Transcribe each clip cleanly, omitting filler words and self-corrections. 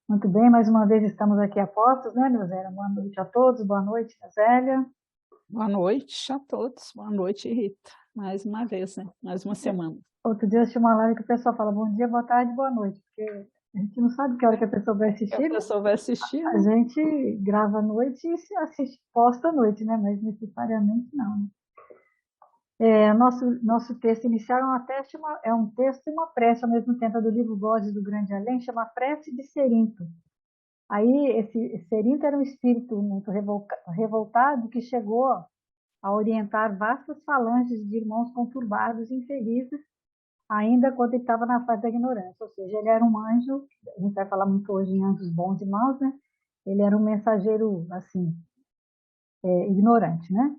Muito bem, mais uma vez estamos aqui a postos, né, Neusélia? Boa noite a todos, boa noite, Neusélia. Boa noite a todos. Boa noite, Rita. Mais uma vez, né? Mais uma semana. Outro dia eu assisti uma live que o pessoal fala bom dia, boa tarde, boa noite, porque a gente não sabe que hora que a pessoa vai Que a assistir, né? pessoa vai assistir, A né? gente grava à noite e se assiste, posta à noite, né? Mas necessariamente não, né? Nosso texto inicial é um texto e uma prece ao mesmo tempo, é do livro Vozes do Grande Além, chama Prece de Cerinto. Aí, esse Cerinto era um espírito muito revoltado que chegou a orientar vastas falanges de irmãos conturbados e infelizes, ainda quando ele estava na fase da ignorância. Ou seja, ele era um anjo, a gente vai falar muito hoje em anjos bons e maus, né? Ele era um mensageiro, assim, ignorante, né?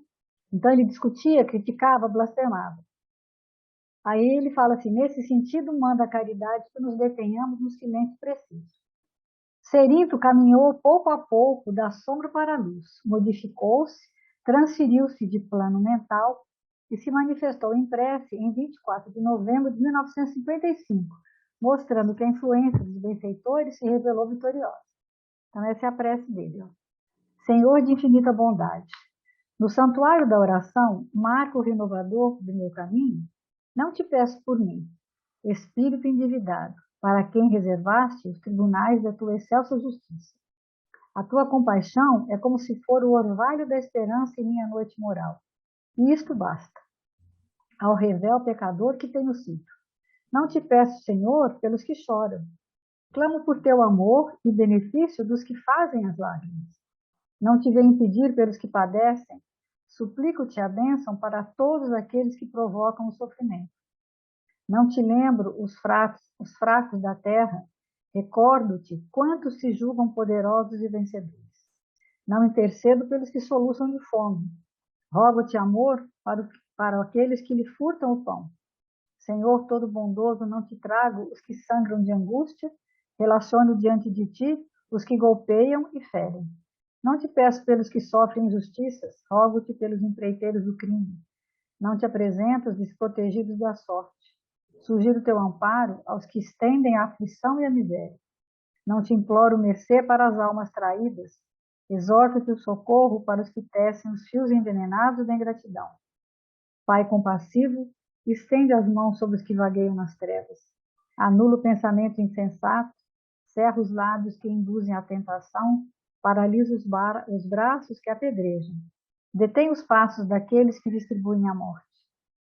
Então ele discutia, criticava, blasfemava. Aí ele fala assim, nesse sentido, manda a caridade que nos detenhamos no silêncio preciso. Cerinto caminhou pouco a pouco da sombra para a luz, modificou-se, transferiu-se de plano mental e se manifestou em prece em 24 de novembro de 1955, mostrando que a influência dos benfeitores se revelou vitoriosa. Então essa é a prece dele. Ó. Senhor de infinita bondade, no santuário da oração, marco renovador do meu caminho, não te peço por mim, espírito endividado, para quem reservaste os tribunais da tua excelsa justiça. A tua compaixão é como se for o orvalho da esperança em minha noite moral. E isto basta. Ao revel pecador que tenho sido. Não te peço, Senhor, pelos que choram. Clamo por teu amor e benefício dos que fazem as lágrimas. Não te venho pedir pelos que padecem. Suplico-te a bênção para todos aqueles que provocam o sofrimento. Não te lembro os fracos da terra. Recordo-te quantos se julgam poderosos e vencedores. Não intercedo pelos que soluçam de fome. Rogo-te amor para aqueles que lhe furtam o pão. Senhor todo bondoso, não te trago os que sangram de angústia, relaciono diante de ti os que golpeiam e ferem. Não te peço pelos que sofrem injustiças, rogo-te pelos empreiteiros do crime. Não te apresento os desprotegidos da sorte. Sugiro teu amparo aos que estendem a aflição e a miséria. Não te imploro mercê para as almas traídas, exorto-te o socorro para os que tecem os fios envenenados da ingratidão. Pai compassivo, estende as mãos sobre os que vagueiam nas trevas. Anula o pensamento insensato, cerra os lábios que induzem à tentação, paralisa os braços que apedrejam. Detém os passos daqueles que distribuem a morte.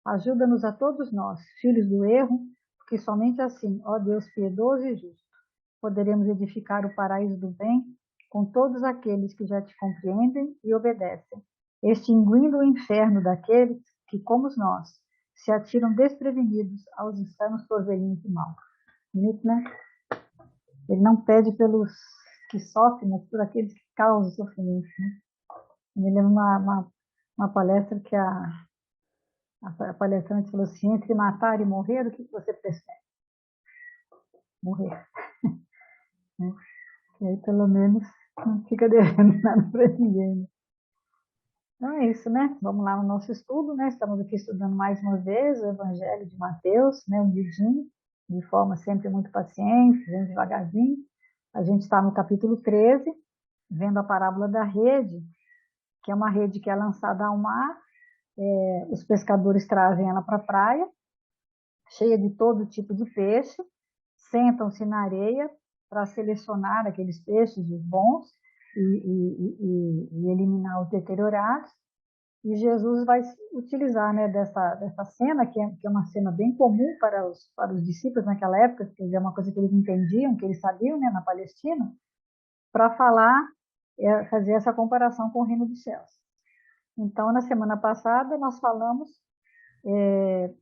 Ajuda-nos a todos nós, filhos do erro, porque somente assim, ó Deus piedoso e justo, poderemos edificar o paraíso do bem com todos aqueles que já te compreendem e obedecem, extinguindo o inferno daqueles que, como nós, se atiram desprevenidos aos insanos torvelinhos do mal. Bonito, né? Ele não pede pelos que sofrem, mas por aqueles que causam sofrimento. Né? Me lembro uma palestra que a palestrante falou assim, entre matar e morrer, o que você prefere? Morrer. Né? E aí, pelo menos, não fica devendo nada para ninguém. Né? Então é isso, né? Vamos lá no nosso estudo, né? Estamos aqui estudando mais uma vez o Evangelho de Mateus, né? Um livrinho, de forma sempre muito paciente, bem devagarzinho. A gente está no capítulo 13, vendo a parábola da rede, que é uma rede que é lançada ao mar, os pescadores trazem ela para a praia, cheia de todo tipo de peixe, sentam-se na areia para selecionar aqueles peixes, os bons, e eliminar os deteriorados. E Jesus vai utilizar, né, dessa cena, que é uma cena bem comum para os discípulos naquela época, quer dizer, é uma coisa que eles entendiam, que eles sabiam, né, na Palestina, para falar, fazer essa comparação com o reino dos céus. Então, na semana passada, nós falamos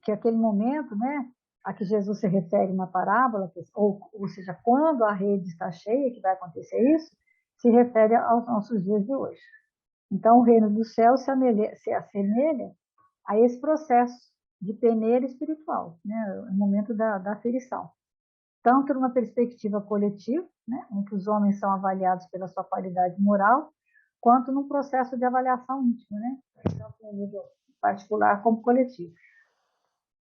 que aquele momento, né, a que Jesus se refere na parábola, ou seja, quando a rede está cheia, que vai acontecer isso, se refere aos nossos dias de hoje. Então, o reino dos céus se assemelha a esse processo de peneira espiritual, né, o momento da aferição. Tanto numa perspectiva coletiva, né, em que os homens são avaliados pela sua qualidade moral, quanto num processo de avaliação íntima, né, tanto no nível particular como coletivo.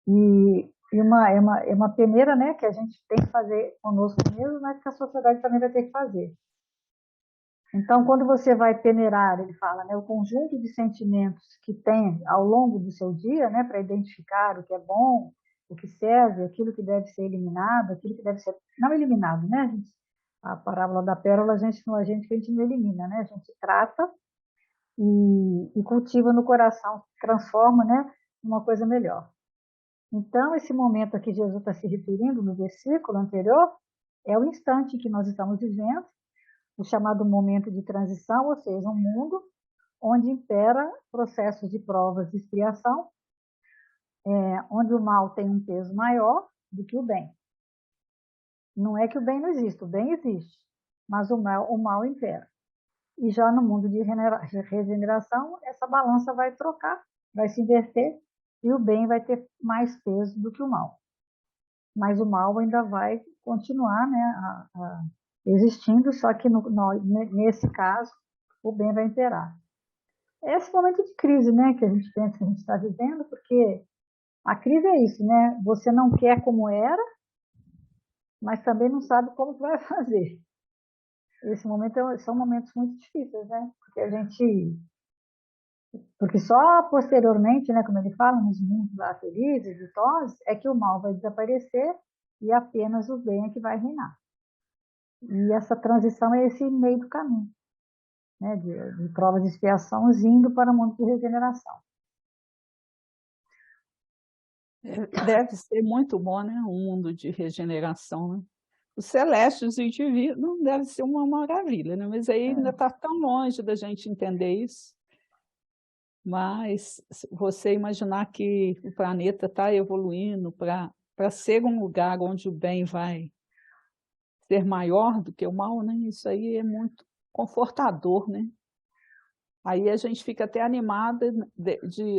E é uma peneira, né, que a gente tem que fazer conosco mesmo, mas que a sociedade também vai ter que fazer. Então, quando você vai peneirar, ele fala, né, o conjunto de sentimentos que tem ao longo do seu dia, né, para identificar o que é bom, o que serve, aquilo que deve ser eliminado, aquilo que deve ser não eliminado, né? A parábola da pérola, a gente não elimina, né? A gente trata e cultiva no coração, transforma, né, numa coisa melhor. Então, esse momento a que Jesus está se referindo no versículo anterior é o instante que nós estamos vivendo, o chamado momento de transição, ou seja, um mundo onde impera processos de provas de expiação, onde o mal tem um peso maior do que o bem. Não é que o bem não existe, o bem existe, mas o mal impera. E já no mundo de regeneração, essa balança vai trocar, vai se inverter, e o bem vai ter mais peso do que o mal. Mas o mal ainda vai continuar, né, existindo, só que nesse caso, o bem vai imperar. É esse momento de crise, né, que a gente pensa que a gente está vivendo, porque a crise é isso, né? Você não quer como era, mas também não sabe como vai fazer. Esse momento são momentos muito difíceis, né? Porque só posteriormente, né, como ele fala, nos mundos lá felizes, ditosos, é que o mal vai desaparecer e apenas o bem é que vai reinar. E essa transição é esse meio do caminho, né, de provas de expiação indo para o mundo de regeneração. Deve ser muito bom, né? Um mundo de regeneração, né? Os celestes e divinos não deve ser uma maravilha, né? Mas aí ainda está tão longe da gente entender isso. Mas você imaginar que o planeta está evoluindo para ser um lugar onde o bem vai ser maior do que o mal, né? Isso aí é muito confortador, né? Aí a gente fica até animada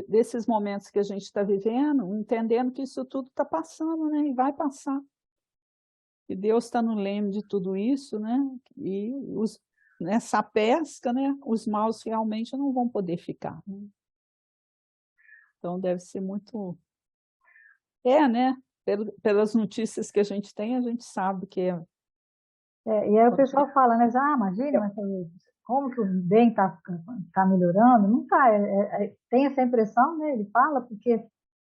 desses momentos que a gente está vivendo, entendendo que isso tudo está passando, né? E vai passar. E Deus está no leme de tudo isso, né? E nessa pesca, né? Os maus realmente não vão poder ficar, né? Então deve ser muito... né? Pelas notícias que a gente tem, a gente sabe que é... E aí o pessoal fala, né? Imagina, mas como que o bem tá melhorando? Não está. Tem essa impressão, né? Ele fala, porque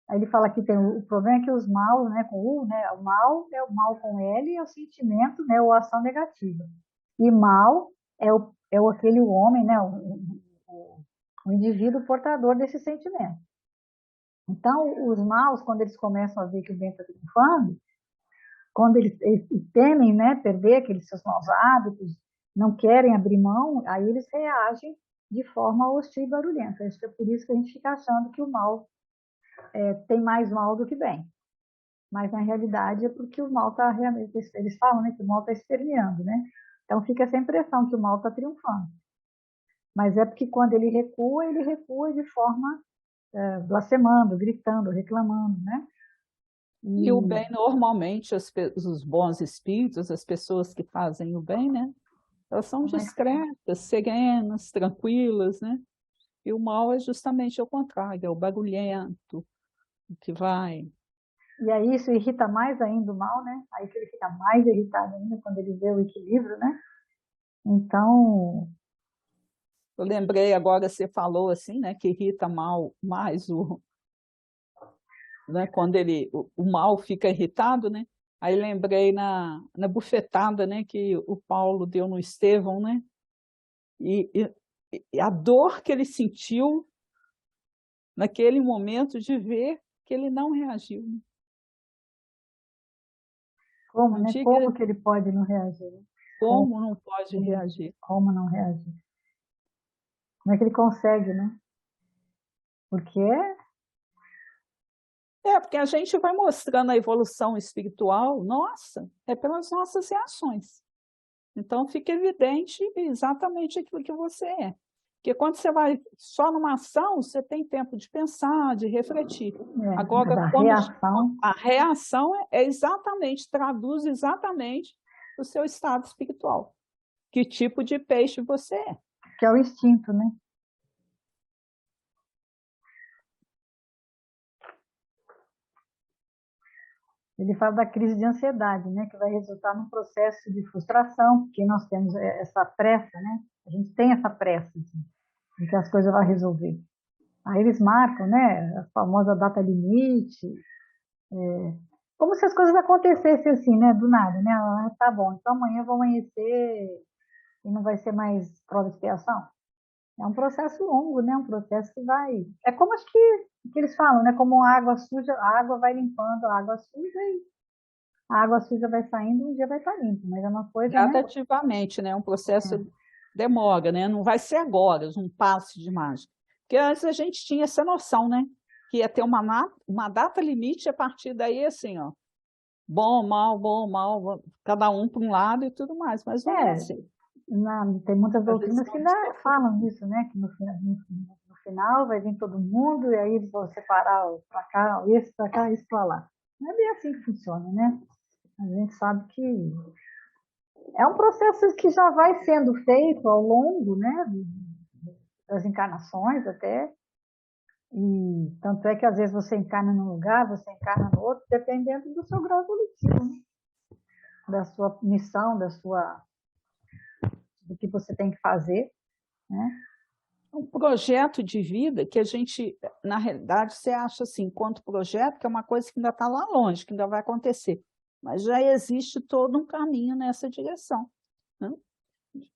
aí ele fala que tem o problema é que os maus, né, com U, né? O mal é o mal com L, é o sentimento, né? Ou ação negativa. E mal aquele homem, né? O indivíduo portador desse sentimento. Então, os maus, quando eles começam a ver que o bem está triunfando, quando eles temem, né, perder aqueles seus maus hábitos, não querem abrir mão, aí eles reagem de forma hostil e barulhenta. Acho que é por isso que a gente fica achando que o mal tem mais mal do que bem. Mas, na realidade, é porque o mal está realmente... Eles falam, né, que o mal está esperneando, né? Então, fica essa impressão que o mal está triunfando. Mas é porque quando ele recua de forma blasfemando, gritando, reclamando, né? E o bem, normalmente, os bons espíritos, as pessoas que fazem o bem, né? Elas são discretas, serenas, tranquilas, né? E o mal é justamente o contrário, é o barulhento, o que vai... E aí isso irrita mais ainda o mal, né? Aí que ele fica mais irritado ainda quando ele vê o equilíbrio, né? Então... Eu lembrei agora, você falou assim, né? Que irrita mais né, quando o mal fica irritado, né? Aí lembrei na bufetada, né, que o Paulo deu no Estevão, né? E a dor que ele sentiu naquele momento de ver que ele não reagiu. Né? Como, né? Como que ele pode não reagir? Como não pode reagir? Como não reagir? Como é que ele consegue, né? Porque porque a gente vai mostrando a evolução espiritual, nossa, é pelas nossas reações. Então fica evidente exatamente aquilo que você é. Porque quando você vai só numa ação, você tem tempo de pensar, de refletir. Agora, a reação traduz exatamente o seu estado espiritual. Que tipo de peixe você é. Que é o instinto, né? Ele fala da crise de ansiedade, né, que vai resultar num processo de frustração, porque nós temos essa pressa, né? A gente tem essa pressa assim, de que as coisas vão resolver. Aí eles marcam, né, a famosa data limite, como se as coisas acontecessem assim, né, do nada, né? Ah, tá bom, então amanhã eu vou amanhecer e não vai ser mais prova de expiação. É um processo longo, né? Um processo que vai. É como acho que eles falam, né? Como a água suja, a água vai limpando a água suja e a água suja vai saindo, um dia vai estar limpo, mas é uma coisa, né? Gradativamente, né? Um processo É, demora, né? Não vai ser agora, um passe de mágica. Porque antes a gente tinha essa noção, né? Que ia ter uma data limite, a partir daí, assim, ó, bom, mal, cada um para um lado e tudo mais, mas não é é assim. tem muitas A doutrinas que visão ainda de Deus. falam disso, né? Que no final vai vir todo mundo e aí eles vão separar para cá, esse para cá, esse para lá. Não é bem assim que funciona, né? A gente sabe que é um processo que já vai sendo feito ao longo, né, das encarnações até, e tanto é que às vezes você encarna num lugar, você encarna no outro, dependendo do seu grau evolutivo, né? Da sua missão, do que você tem que fazer, né? Um projeto de vida que a gente, na realidade, você acha assim, enquanto projeto, que é uma coisa que ainda está lá longe, que ainda vai acontecer, mas já existe todo um caminho nessa direção, né?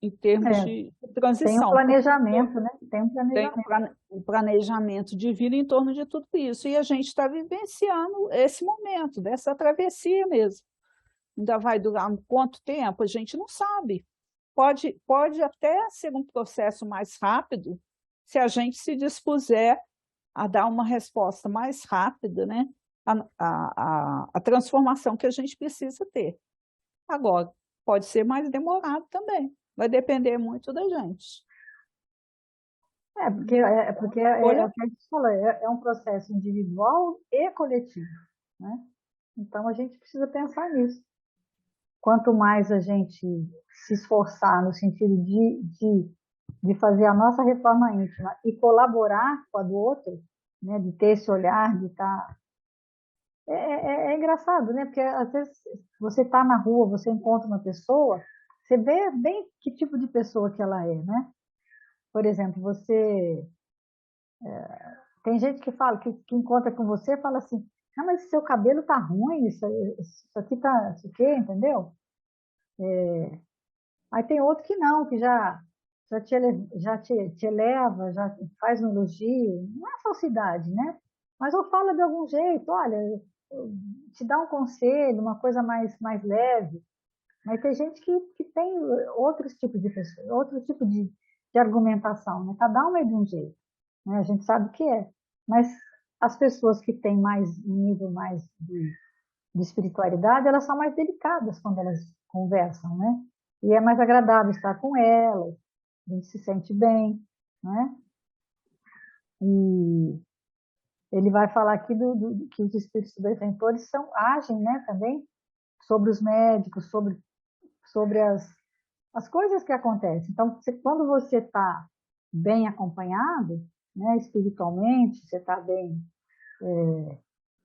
Em termos É, de tem um transição, porque planejamento, né? Tem um tem planejamento. um planejamento de vida em torno de tudo isso, e a gente está vivenciando esse momento, dessa travessia mesmo. Ainda vai durar quanto tempo? A gente não sabe. Pode até ser um processo mais rápido, se a gente se dispuser a dar uma resposta mais rápida, né? A transformação que a gente precisa ter. Agora, pode ser mais demorado também, vai depender muito da gente. É porque Olha, o que a gente falou, é um processo individual e coletivo, né? Então a gente precisa pensar nisso. Quanto mais a gente se esforçar no sentido de fazer a nossa reforma íntima e colaborar com a do outro, né, de ter esse olhar, de estar. É engraçado, né? Porque às vezes você está na rua, você encontra uma pessoa, você vê bem que tipo de pessoa que ela é, né? Por exemplo, você. Tem gente que fala, que encontra com você e fala assim: não, mas seu cabelo tá ruim, isso aqui tá. Isso aqui, entendeu? Aí tem outro que não, que já te eleva, já faz um elogio, não é falsidade, né? Mas ou fala de algum jeito, olha, te dá um conselho, uma coisa mais leve. Mas tem gente que tem outros tipos de pessoas, outro tipo de argumentação, né? Cada um é de um jeito, né? A gente sabe o que é. Mas as pessoas que têm mais um nível mais de espiritualidade, elas são mais delicadas quando elas conversam, né? E é mais agradável estar com elas, a gente se sente bem, né? E ele vai falar aqui que os espíritos benfeitores agem, né, também sobre os médicos, sobre as coisas que acontecem. Então, quando você está bem acompanhado, né, espiritualmente, você está bem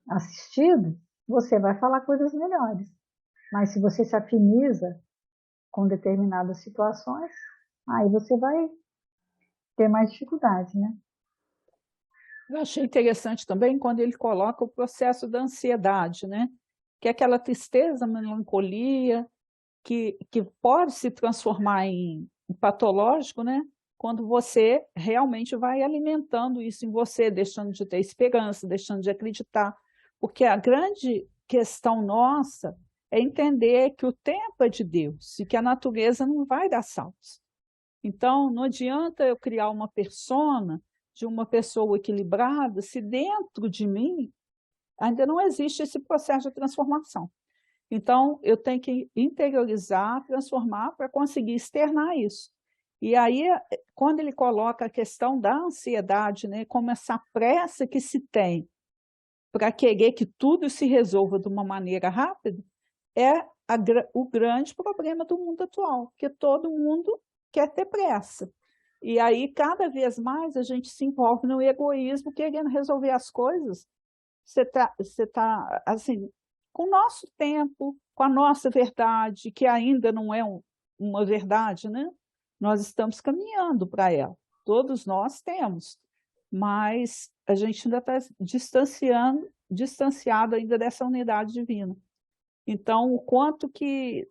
assistido, você vai falar coisas melhores. Mas se você se afiniza com determinadas situações, aí você vai ter mais dificuldade, né? eu achei interessante também quando ele coloca o processo da ansiedade, né? Que é aquela tristeza, melancolia, que pode se transformar em patológico, né? Quando você realmente vai alimentando isso em você, deixando de ter esperança, deixando de acreditar. Porque a grande questão nossa é entender que o tempo é de Deus e que a natureza não vai dar saltos. Então, não adianta eu criar uma persona de uma pessoa equilibrada se dentro de mim ainda não existe esse processo de transformação. Então, eu tenho que interiorizar, transformar para conseguir externar isso. E aí, quando ele coloca a questão da ansiedade, né, como essa pressa que se tem para querer que tudo se resolva de uma maneira rápida, é o grande problema do mundo atual, que todo mundo quer ter pressa. E aí, cada vez mais, a gente se envolve no egoísmo, querendo resolver as coisas. Você tá assim, com o nosso tempo, com a nossa verdade, que ainda não é uma verdade, né? Nós estamos caminhando para ela. Todos nós temos, mas a gente ainda está distanciado ainda dessa unidade divina. Então, o quanto que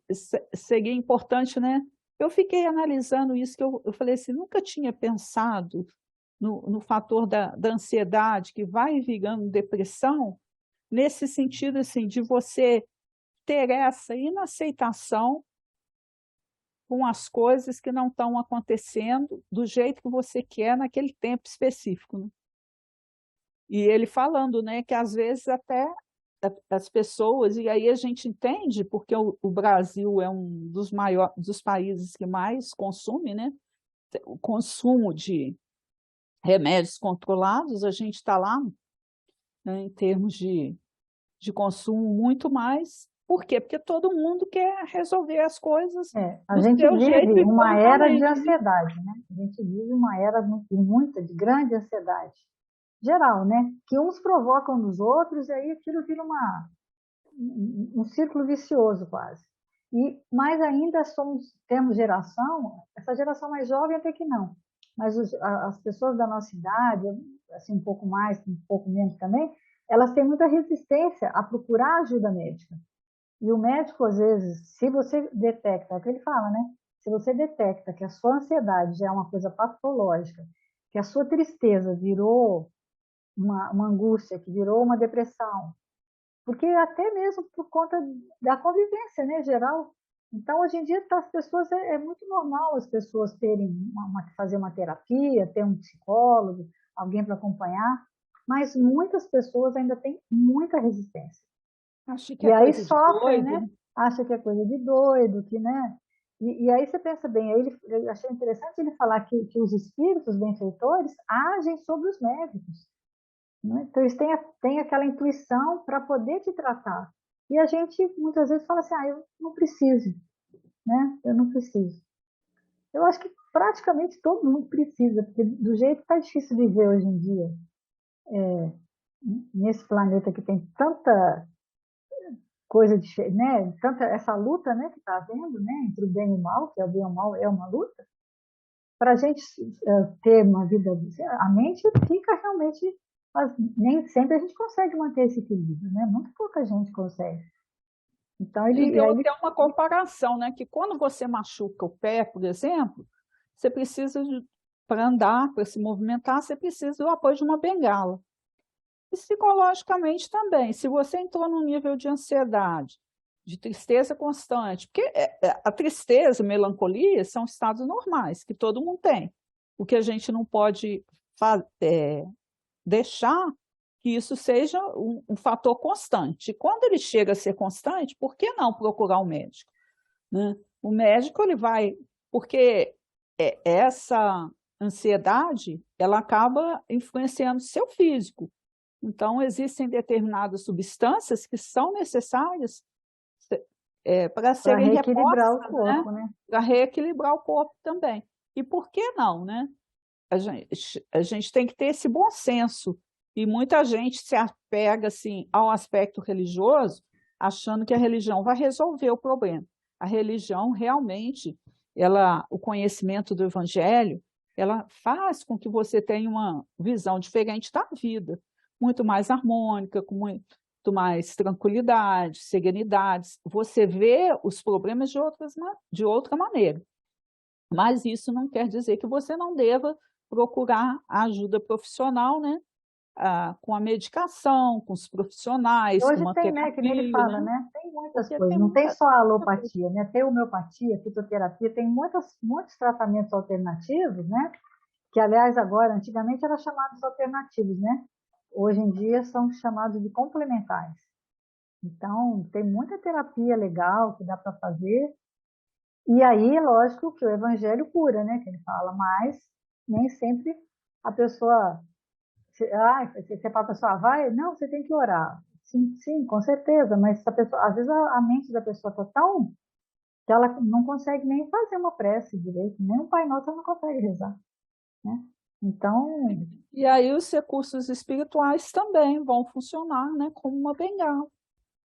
seria importante, né? Eu fiquei analisando isso, que eu falei assim, nunca tinha pensado no fator da ansiedade, que vai virando depressão, nesse sentido assim, de você ter essa inaceitação com as coisas que não estão acontecendo do jeito que você quer naquele tempo específico, né? E ele falando, né, que às vezes até as pessoas, e aí a gente entende, porque o Brasil é um dos maiores, dos países que mais consome, né? O consumo de remédios controlados, a gente está lá, né, em termos de consumo muito mais. Por quê? Porque todo mundo quer resolver as coisas A do gente seu jeito vive e uma era de prontamente, né? ansiedade, né? A gente vive uma era de grande ansiedade geral, né? Que uns provocam nos outros e aí aquilo vira um círculo vicioso quase. E mais ainda temos geração, essa geração mais jovem até que não, mas as pessoas da nossa idade, assim um pouco mais, um pouco menos também, elas têm muita resistência a procurar ajuda médica. E o médico, às vezes, se você detecta, é o que ele fala, né? Se você detecta que a sua ansiedade já é uma coisa patológica, que a sua tristeza virou uma angústia, que virou uma depressão, porque até mesmo por conta da convivência, né, geral. Então, hoje em dia, as pessoas, é muito normal as pessoas terem fazer uma terapia, ter um psicólogo, alguém para acompanhar, mas muitas pessoas ainda têm muita resistência. Acho que E é aí coisa de sofrem, doido, né? né? Acha que é coisa de doido, que, né? E aí você pensa bem, aí eu achei interessante ele falar que os espíritos benfeitores agem sobre os médicos, né? Então eles têm aquela intuição para poder te tratar. E a gente muitas vezes fala assim, eu não preciso, né? Eu não preciso. Eu acho que praticamente todo mundo precisa, porque do jeito que está difícil viver hoje em dia, nesse planeta que tem tanta coisa diferente, né? Tanta essa luta, né, que está havendo, né, entre o bem e o mal, que é o bem e o mal é uma luta. Para a gente ter uma vida, a mente fica realmente, mas nem sempre a gente consegue manter esse equilíbrio, né? Muito pouca gente consegue. Então Ele ele, deu aí ele, até uma comparação, né? Que quando você machuca o pé, por exemplo, você precisa, para andar, para se movimentar, você precisa do apoio de uma bengala. Psicologicamente também, se você entrou num nível de ansiedade, de tristeza constante, porque a tristeza, a melancolia são estados normais, que todo mundo tem. O que a gente não pode deixar que isso seja um fator constante. E quando ele chega a ser constante, por que não procurar um médico, né? O médico ele vai, porque essa ansiedade ela acaba influenciando o seu físico. Então, existem determinadas substâncias que são necessárias para para serem reequilibrar o repostas, né? corpo, né? Para reequilibrar o corpo também. E por que não, né? A gente tem que ter esse bom senso. E muita gente se apega assim, ao aspecto religioso, achando que a religião vai resolver o problema. A religião realmente, o conhecimento do evangelho, ela faz com que você tenha uma visão diferente da vida, muito mais harmônica, com muito mais tranquilidade, serenidade. Você vê os problemas de outra maneira. Mas isso não quer dizer que você não deva procurar ajuda profissional, né? Com a medicação, com os profissionais, com Hoje uma tem, né, que nem ele terapia, fala, né? né? Tem muitas Porque coisas, tem não tem só a muita coisa. alopatia, né? Tem homeopatia, fitoterapia, tem muitos tratamentos alternativos, né? Que, aliás, agora, antigamente eram chamados alternativos, né? Hoje em dia são chamados de complementares. Então, tem muita terapia legal que dá para fazer. E aí, lógico que o evangelho cura, né? Que ele fala, mas nem sempre a pessoa. Você fala para a pessoa, vai? Não, você tem que orar. Sim, sim, com certeza, mas a pessoa, às vezes a mente da pessoa está tão que ela não consegue nem fazer uma prece direito, nem um Pai Nosso ela não consegue rezar, né? Então, E aí os recursos espirituais também vão funcionar, né, como uma bengala.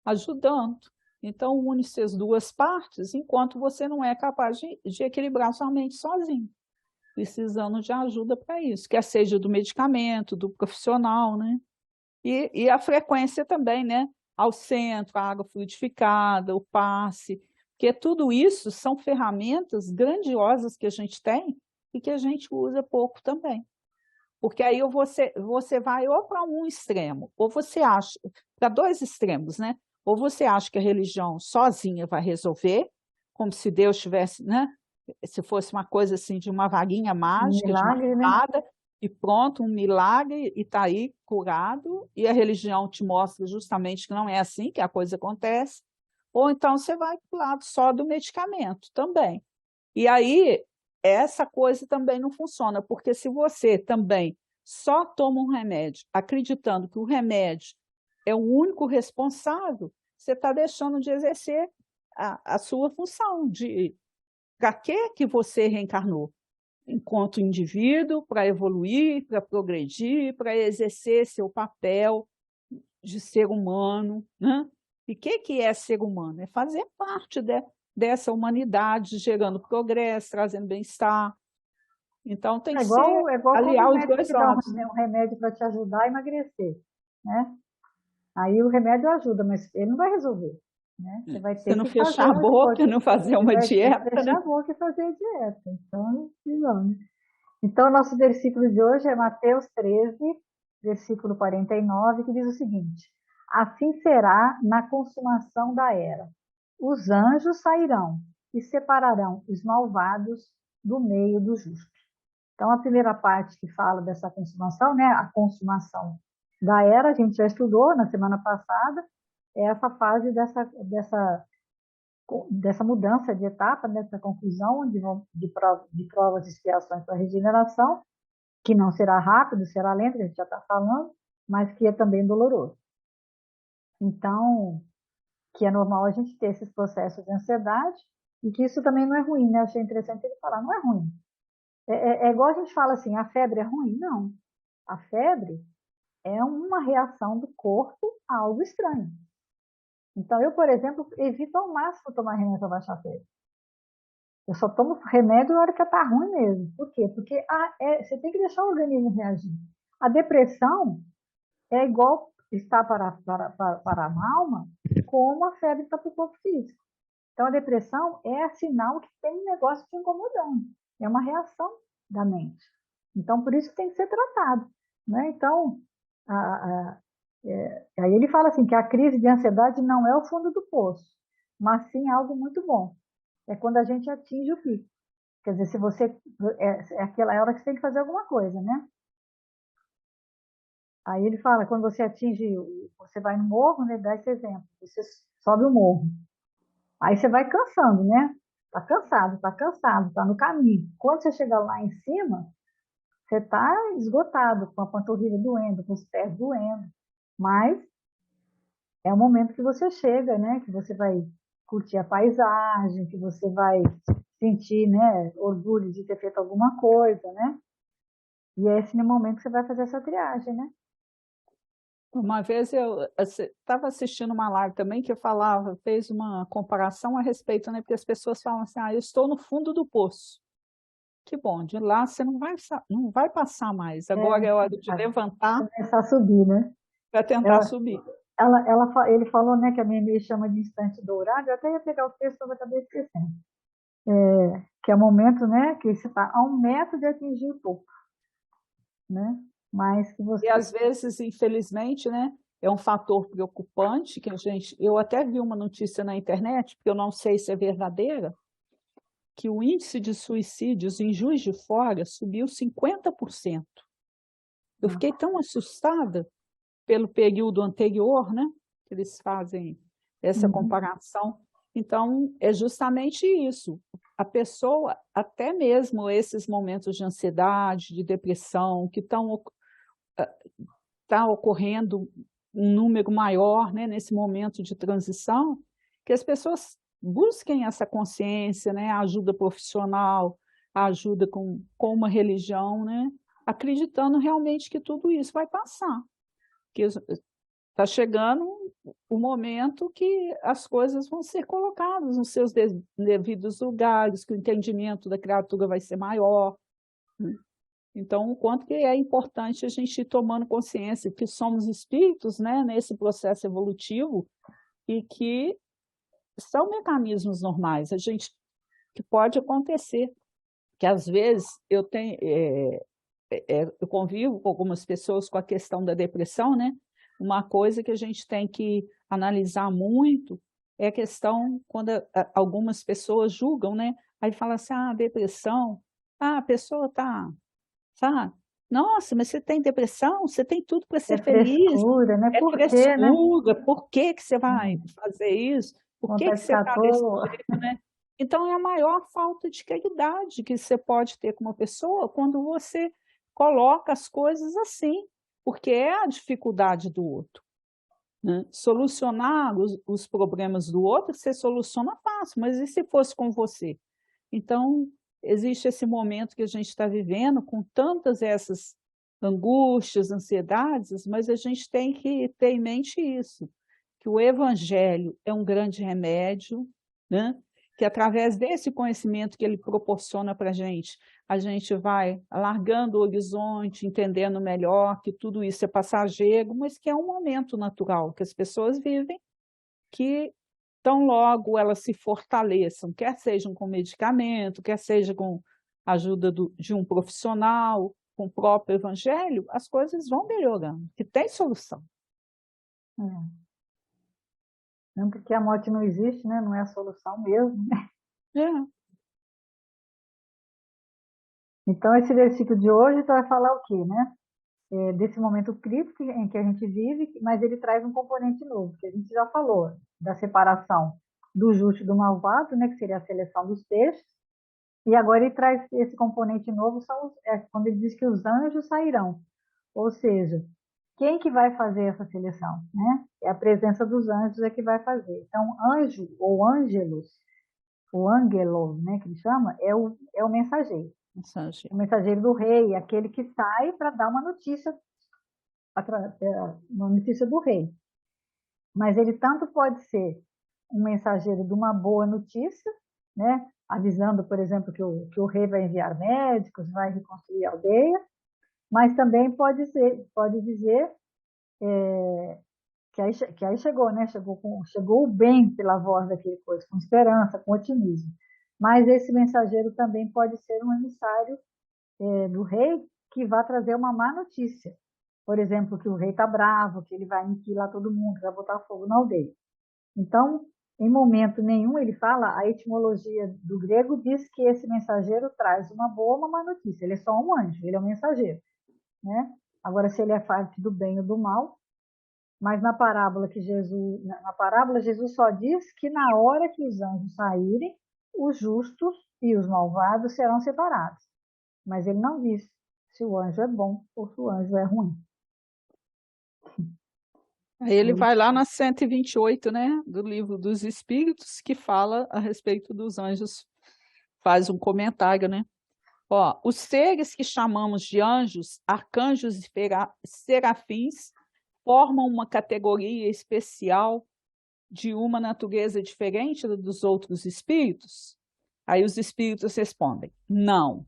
ajudando. Então, une-se as duas partes, enquanto você não é capaz de equilibrar sua mente sozinho, precisando de ajuda para isso, quer seja do medicamento, do profissional, né? E a frequência também, né? Ao centro, a água fluidificada, o passe, porque tudo isso são ferramentas grandiosas que a gente tem e que a gente usa pouco também. Porque aí você vai ou para um extremo, ou você acha, para dois extremos, né? Ou você acha que a religião sozinha vai resolver, como se Deus tivesse, né? Se fosse uma coisa assim de uma vaguinha Um mágica, de uma milagre, né? fada, e pronto, um milagre, e está aí curado, e a religião te mostra justamente que não é assim que a coisa acontece. Ou então você vai para o lado só do medicamento também. E aí, essa coisa também não funciona, porque se você também só toma um remédio, acreditando que o remédio é o único responsável, você está deixando de exercer a sua função de para que você reencarnou? Enquanto indivíduo, para evoluir, para progredir, para exercer seu papel de ser humano, né? E o que é ser humano? É fazer parte dessa humanidade, gerando progresso, trazendo bem-estar. Então, tem que ser É igual quando o aliar os médico dois te dá lados. um remédio para te ajudar a emagrecer, né? Aí o remédio ajuda, mas ele não vai resolver, né? Você vai Você ter não que fazer fechar a um esforço, boca, não fazer você uma vai ter que dieta, fechar né? a boca e fazer a dieta. Então, não, né? Então, nosso versículo de hoje é Mateus 13, versículo 49, que diz o seguinte: Assim será na consumação da era. Os anjos sairão e separarão os malvados do meio do justo. Então, a primeira parte que fala dessa consumação, né, a consumação da era, a gente já estudou na semana passada, é essa fase dessa mudança de etapa, dessa conclusão de provas e expiações para a regeneração, que não será rápido, será lento, a gente já está falando, mas que é também doloroso. Então, que é normal a gente ter esses processos de ansiedade e que isso também não é ruim, né? Achei interessante ele falar, não é ruim. É igual a gente fala assim, a febre é ruim? Não. A febre é uma reação do corpo a algo estranho. Então, eu, por exemplo, evito ao máximo tomar remédio para baixar a febre. Eu só tomo remédio na hora que está ruim mesmo. Por quê? Porque você tem que deixar o organismo reagir. A depressão é igual está para a alma, como a febre está para o corpo físico. Então, a depressão é sinal que tem um negócio te incomodando. É uma reação da mente. Então, por isso tem que ser tratado. Né? Então, aí ele fala assim, que a crise de ansiedade não é o fundo do poço, mas sim algo muito bom. É quando a gente atinge o pico. Quer dizer, se você é aquela hora que você tem que fazer alguma coisa, né? Aí ele fala, quando você atinge, você vai no morro, né? Dá esse exemplo, você sobe o morro. Aí você vai cansando, né? Tá cansado, tá no caminho. Quando você chega lá em cima, você tá esgotado, com a panturrilha doendo, com os pés doendo. Mas é o momento que você chega, né? Que você vai curtir a paisagem, que você vai sentir, né? Orgulho de ter feito alguma coisa, né? E é esse momento que você vai fazer essa triagem, né? Uma vez eu estava assistindo uma live também que falava, fez uma comparação a respeito, né? Porque as pessoas falam assim, eu estou no fundo do poço. Que bom, de lá você não vai passar mais. Agora é hora de levantar Começar a subir, né? para tentar Ela, subir. ele falou, né, que a minha amiga chama de instante dourado, eu até ia pegar o texto, mas acabei esquecendo. Que é o momento, né, que você está a 1 metro de atingir o topo, né? Mas que E você... às vezes, infelizmente, né, é um fator preocupante que eu até vi uma notícia na internet, porque eu não sei se é verdadeira, que o índice de suicídios em Juiz de Fora subiu 50%. Eu fiquei tão assustada pelo período anterior, né, que eles fazem essa Uhum. comparação. Então, é justamente isso. A pessoa, até mesmo esses momentos de ansiedade, de depressão, que estão tá ocorrendo um número maior, né, nesse momento de transição, que as pessoas busquem essa consciência, né, a ajuda profissional, a ajuda com uma religião, né, acreditando realmente que tudo isso vai passar. Que está chegando o momento que as coisas vão ser colocadas nos seus devidos lugares, que o entendimento da criatura vai ser maior, né? Então, o quanto que é importante a gente ir tomando consciência que somos espíritos, né, nesse processo evolutivo, e que são mecanismos normais, a gente, que pode acontecer, que às vezes eu tenho, eu convivo com algumas pessoas com a questão da depressão, né? Uma coisa que a gente tem que analisar muito é a questão quando algumas pessoas julgam, né? Aí fala assim, depressão, a pessoa está, sabe? Nossa, mas você tem depressão? Você tem tudo para ser feliz. Frescura, né? É Por quê, né? frescura, por que que você vai fazer isso? Por que Vontade que de você ficar à está desse toa. jeito, né? Então, é a maior falta de caridade que você pode ter com uma pessoa quando você coloca as coisas assim, porque é a dificuldade do outro, né? Solucionar os problemas do outro, você soluciona fácil, mas e se fosse com você? Então, existe esse momento que a gente está vivendo com tantas essas angústias, ansiedades, mas a gente tem que ter em mente isso, que o evangelho é um grande remédio, né? Que através desse conhecimento que ele proporciona para a gente vai alargando o horizonte, entendendo melhor que tudo isso é passageiro, mas que é um momento natural que as pessoas vivem, que tão logo elas se fortaleçam, quer sejam com medicamento, quer seja com a ajuda de um profissional, com o próprio evangelho, as coisas vão melhorando, que tem solução. É. Não porque a morte não existe, né? Não é a solução mesmo. É. Então, esse versículo de hoje vai falar o quê, né? Desse momento crítico em que a gente vive, mas ele traz um componente novo, que a gente já falou, da separação do justo e do malvado, né? Que seria a seleção dos peixes. E agora ele traz esse componente novo, quando ele diz que os anjos sairão. Ou seja, quem que vai fazer essa seleção, né? É a presença dos anjos é que vai fazer. Então, anjo ou ângelos, o angelo, né, que ele chama, é o mensageiro. O mensageiro do rei, aquele que sai para dar uma notícia do rei. Mas ele tanto pode ser um mensageiro de uma boa notícia, né, avisando, por exemplo, que o rei vai enviar médicos, vai reconstruir a aldeia, mas também pode dizer que aí chegou, né? Chegou o bem pela voz daquele coisa, com esperança, com otimismo. Mas esse mensageiro também pode ser um emissário do rei que vai trazer uma má notícia. Por exemplo, que o rei está bravo, que ele vai aniquilar todo mundo, vai botar fogo na aldeia. Então, em momento nenhum, ele fala, a etimologia do grego diz que esse mensageiro traz uma boa ou uma má notícia. Ele é só um anjo, ele é um mensageiro, né? Agora, se ele é parte do bem ou do mal, mas na parábola Jesus só diz que na hora que os anjos saírem, os justos e os malvados serão separados. Mas ele não diz se o anjo é bom ou se o anjo é ruim. Aí ele vai lá na 128, né, do Livro dos Espíritos, que fala a respeito dos anjos, faz um comentário, né? Ó, os seres que chamamos de anjos, arcanjos e serafins formam uma categoria especial de uma natureza diferente dos outros espíritos? Aí os espíritos respondem, não.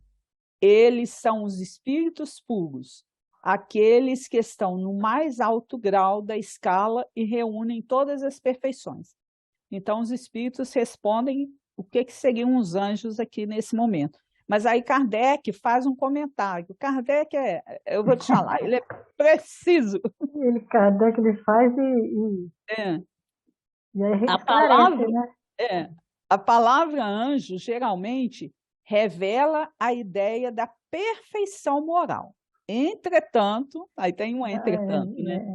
Eles são os espíritos puros, aqueles que estão no mais alto grau da escala e reúnem todas as perfeições. Então, os espíritos respondem o que seriam os anjos aqui nesse momento. Mas aí Kardec faz um comentário. Kardec eu vou te falar, ele é preciso. Kardec ele faz É. e aí A esclarece, palavra, né? a palavra anjo geralmente revela a ideia da perfeição moral. Entretanto, aí tem um entretanto, né?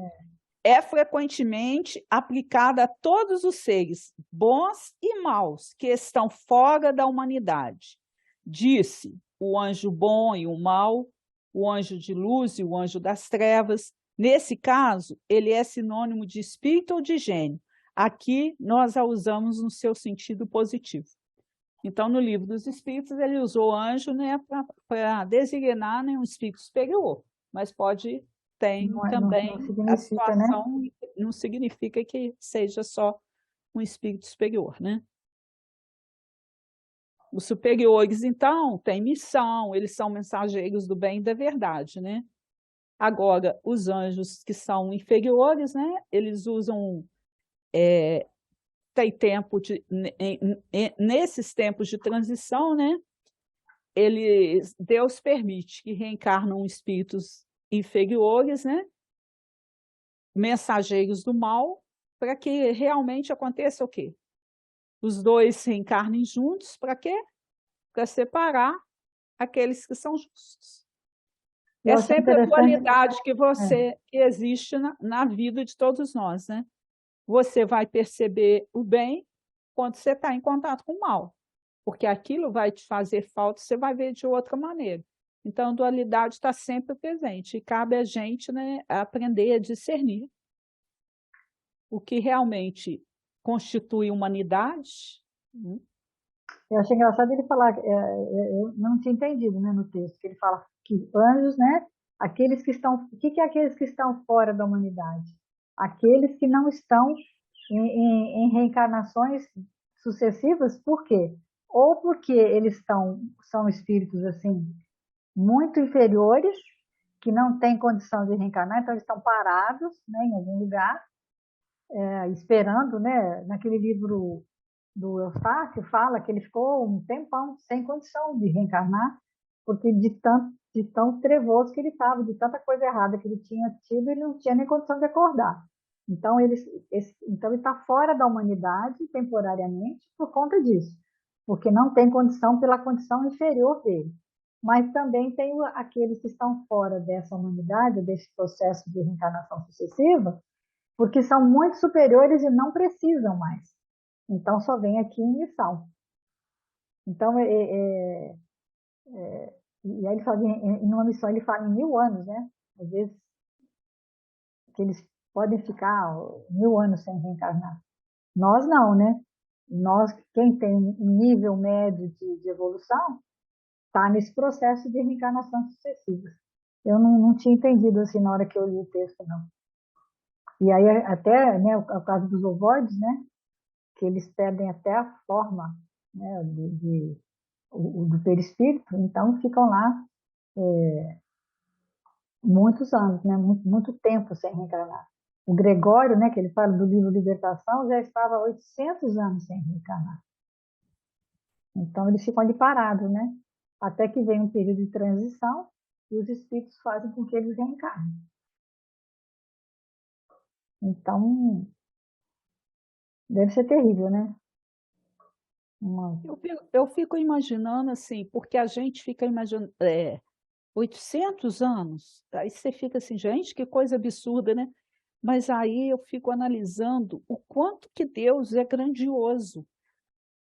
É frequentemente aplicada a todos os seres, bons e maus, que estão fora da humanidade. Disse o anjo bom e o mau, o anjo de luz e o anjo das trevas. Nesse caso, ele é sinônimo de espírito ou de gênio. Aqui, nós a usamos no seu sentido positivo. Então, no Livro dos Espíritos, ele usou anjo, né, para designar, né, um espírito superior, mas pode ter também não a significa, né? situação não significa que seja só um espírito superior, né? Os superiores, então, têm missão, eles são mensageiros do bem e da verdade, né? Agora, os anjos que são inferiores, né? Eles usam, tem tempo de, nesses tempos de transição, né? Deus permite que reencarnam espíritos inferiores, né? Mensageiros do mal, para que realmente aconteça o quê? Os dois reencarnem juntos, para quê? Para separar aqueles que são justos. Eu É achei sempre a interessante. dualidade que existe na vida de todos nós, né? Você vai perceber o bem quando você está em contato com o mal, porque aquilo vai te fazer falta, você vai ver de outra maneira. Então, a dualidade está sempre presente e cabe a gente, né, aprender a discernir o que realmente constitui humanidade. Eu achei engraçado ele falar, eu não tinha entendido, né, no texto, que ele fala que anjos, né, aqueles que estão, o que é aqueles que estão fora da humanidade? Aqueles que não estão em reencarnações sucessivas, por quê? Ou porque eles são espíritos, assim, muito inferiores, que não têm condição de reencarnar, então eles estão parados, né, em algum lugar, esperando, né, naquele livro do Eustáquio, fala que ele ficou um tempão sem condição de reencarnar, porque de tão trevoso que ele estava, de tanta coisa errada que ele tinha tido, ele não tinha nem condição de acordar. Então então ele está fora da humanidade temporariamente por conta disso, porque não tem condição pela condição inferior dele. Mas também tem aqueles que estão fora dessa humanidade, desse processo de reencarnação sucessiva, porque são muito superiores e não precisam mais. Então, só vem aqui em missão. Então, e aí ele fala, em uma missão ele fala em 1000 anos, né? Às vezes, que eles podem ficar 1000 anos sem reencarnar. Nós não, né? Nós, quem tem um nível médio de evolução, está nesse processo de reencarnação sucessiva. Eu não tinha entendido assim na hora que eu li o texto, não. E aí, até, né, o caso dos ovoides, né? Que eles perdem até a forma, né, do perispírito, então ficam lá muitos anos, né, muito tempo sem reencarnar. O Gregório, né, que ele fala do livro Libertação, já estava há 800 anos sem reencarnar. Então eles ficam ali parados, né, até que vem um período de transição e os espíritos fazem com que eles reencarnem. Então, deve ser terrível, né? Eu fico imaginando assim, porque a gente fica imaginando, 800 anos, aí você fica assim, gente, que coisa absurda, né? Mas aí eu fico analisando o quanto que Deus é grandioso,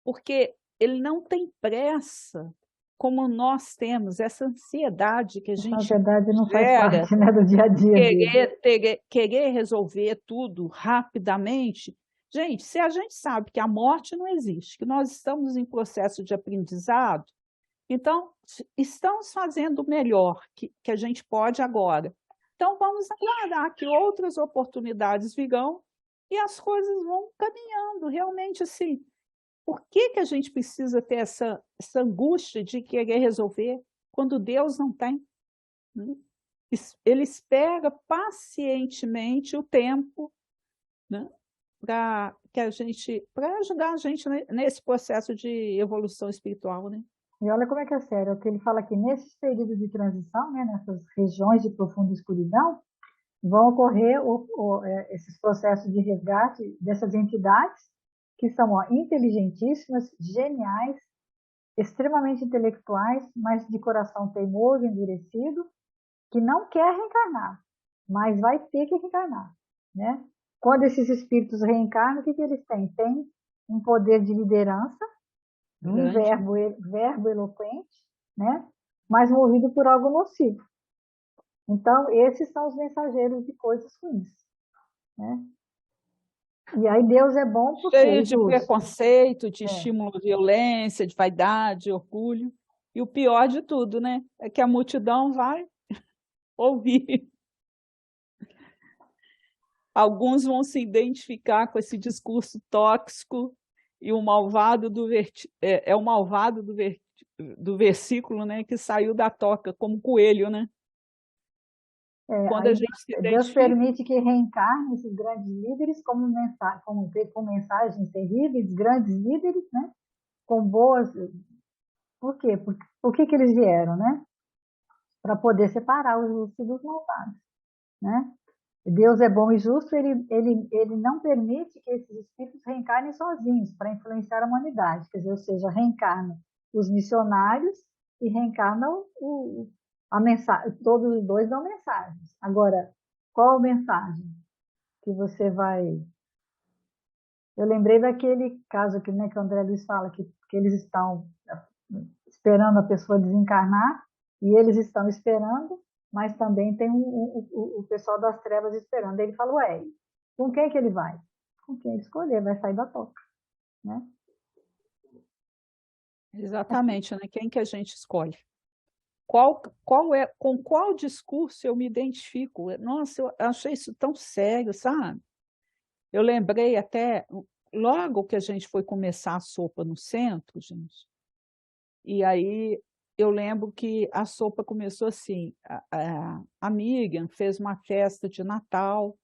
porque ele não tem pressa, como nós temos, essa ansiedade que a Na gente verdade, não faz gera, parte, né, do dia a dia dele. querer resolver tudo rapidamente. Gente, se a gente sabe que a morte não existe, que nós estamos em processo de aprendizado, então estamos fazendo o melhor que a gente pode agora. Então vamos aguardar que outras oportunidades virão e as coisas vão caminhando. Realmente, assim, por que a gente precisa ter essa angústia de querer resolver quando Deus não tem? Né? Ele espera pacientemente o tempo, né, para ajudar a gente nesse processo de evolução espiritual, né? E olha como é que é sério, o que ele fala que nesses períodos de transição, né, nessas regiões de profunda escuridão, vão ocorrer esses processos de resgate dessas entidades que são inteligentíssimas, geniais, extremamente intelectuais, mas de coração teimoso, endurecido, que não quer reencarnar, mas vai ter que reencarnar, né? Quando esses espíritos reencarnam, o que eles têm? Tem um poder de liderança, um Grande. verbo eloquente, né? Mas movido por algo nocivo. Então, esses são os mensageiros de coisas ruins, né? E aí Deus é bom porque Cheio ele de usa. preconceito, de estímulo à violência, de vaidade, de orgulho. E o pior de tudo, né? É que a multidão vai ouvir. alguns vão se identificar com esse discurso tóxico e o malvado o malvado do versículo, né, que saiu da toca como coelho, né? Quando a Aí gente se Deus identifica, permite que reencarne esses grandes líderes com mensagens terríveis, grandes líderes, né? Com boas. Por quê? Por que que eles vieram, né? Para poder separar os justos dos malvados, né? Deus é bom e justo, ele não permite que esses espíritos reencarnem sozinhos para influenciar a humanidade, quer dizer, ou seja, reencarna os missionários e reencarna a mensagem, todos os dois dão mensagens. Agora, qual a mensagem que você vai... Eu lembrei daquele caso que, né, que o André Luiz fala, que eles estão esperando a pessoa desencarnar, e eles estão esperando, mas também tem o pessoal das trevas esperando. Ele falou, com quem que ele vai? Com quem ele escolher, vai sair da toca, né? exatamente, né? Quem que a gente escolhe? Com qual discurso eu me identifico? Nossa, eu achei isso tão sério, sabe? Eu lembrei até, logo que a gente foi começar a sopa no centro, gente, e aí eu lembro que a sopa começou assim, a Miriam fez uma festa de Natal,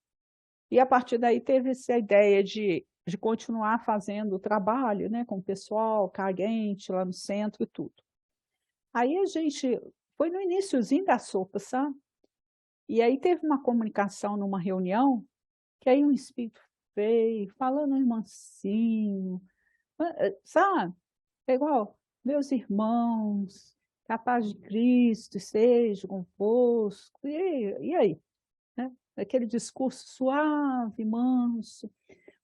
e a partir daí teve essa ideia de continuar fazendo o trabalho, né, com o pessoal carente lá no centro e tudo. Aí a gente, foi no iniciozinho da sopa, sabe? E aí teve uma comunicação numa reunião, que aí um espírito veio, falando em mansinho, sabe? É igual, meus irmãos, que a paz de Cristo esteja convosco. E aí? Né? Aquele discurso suave, manso.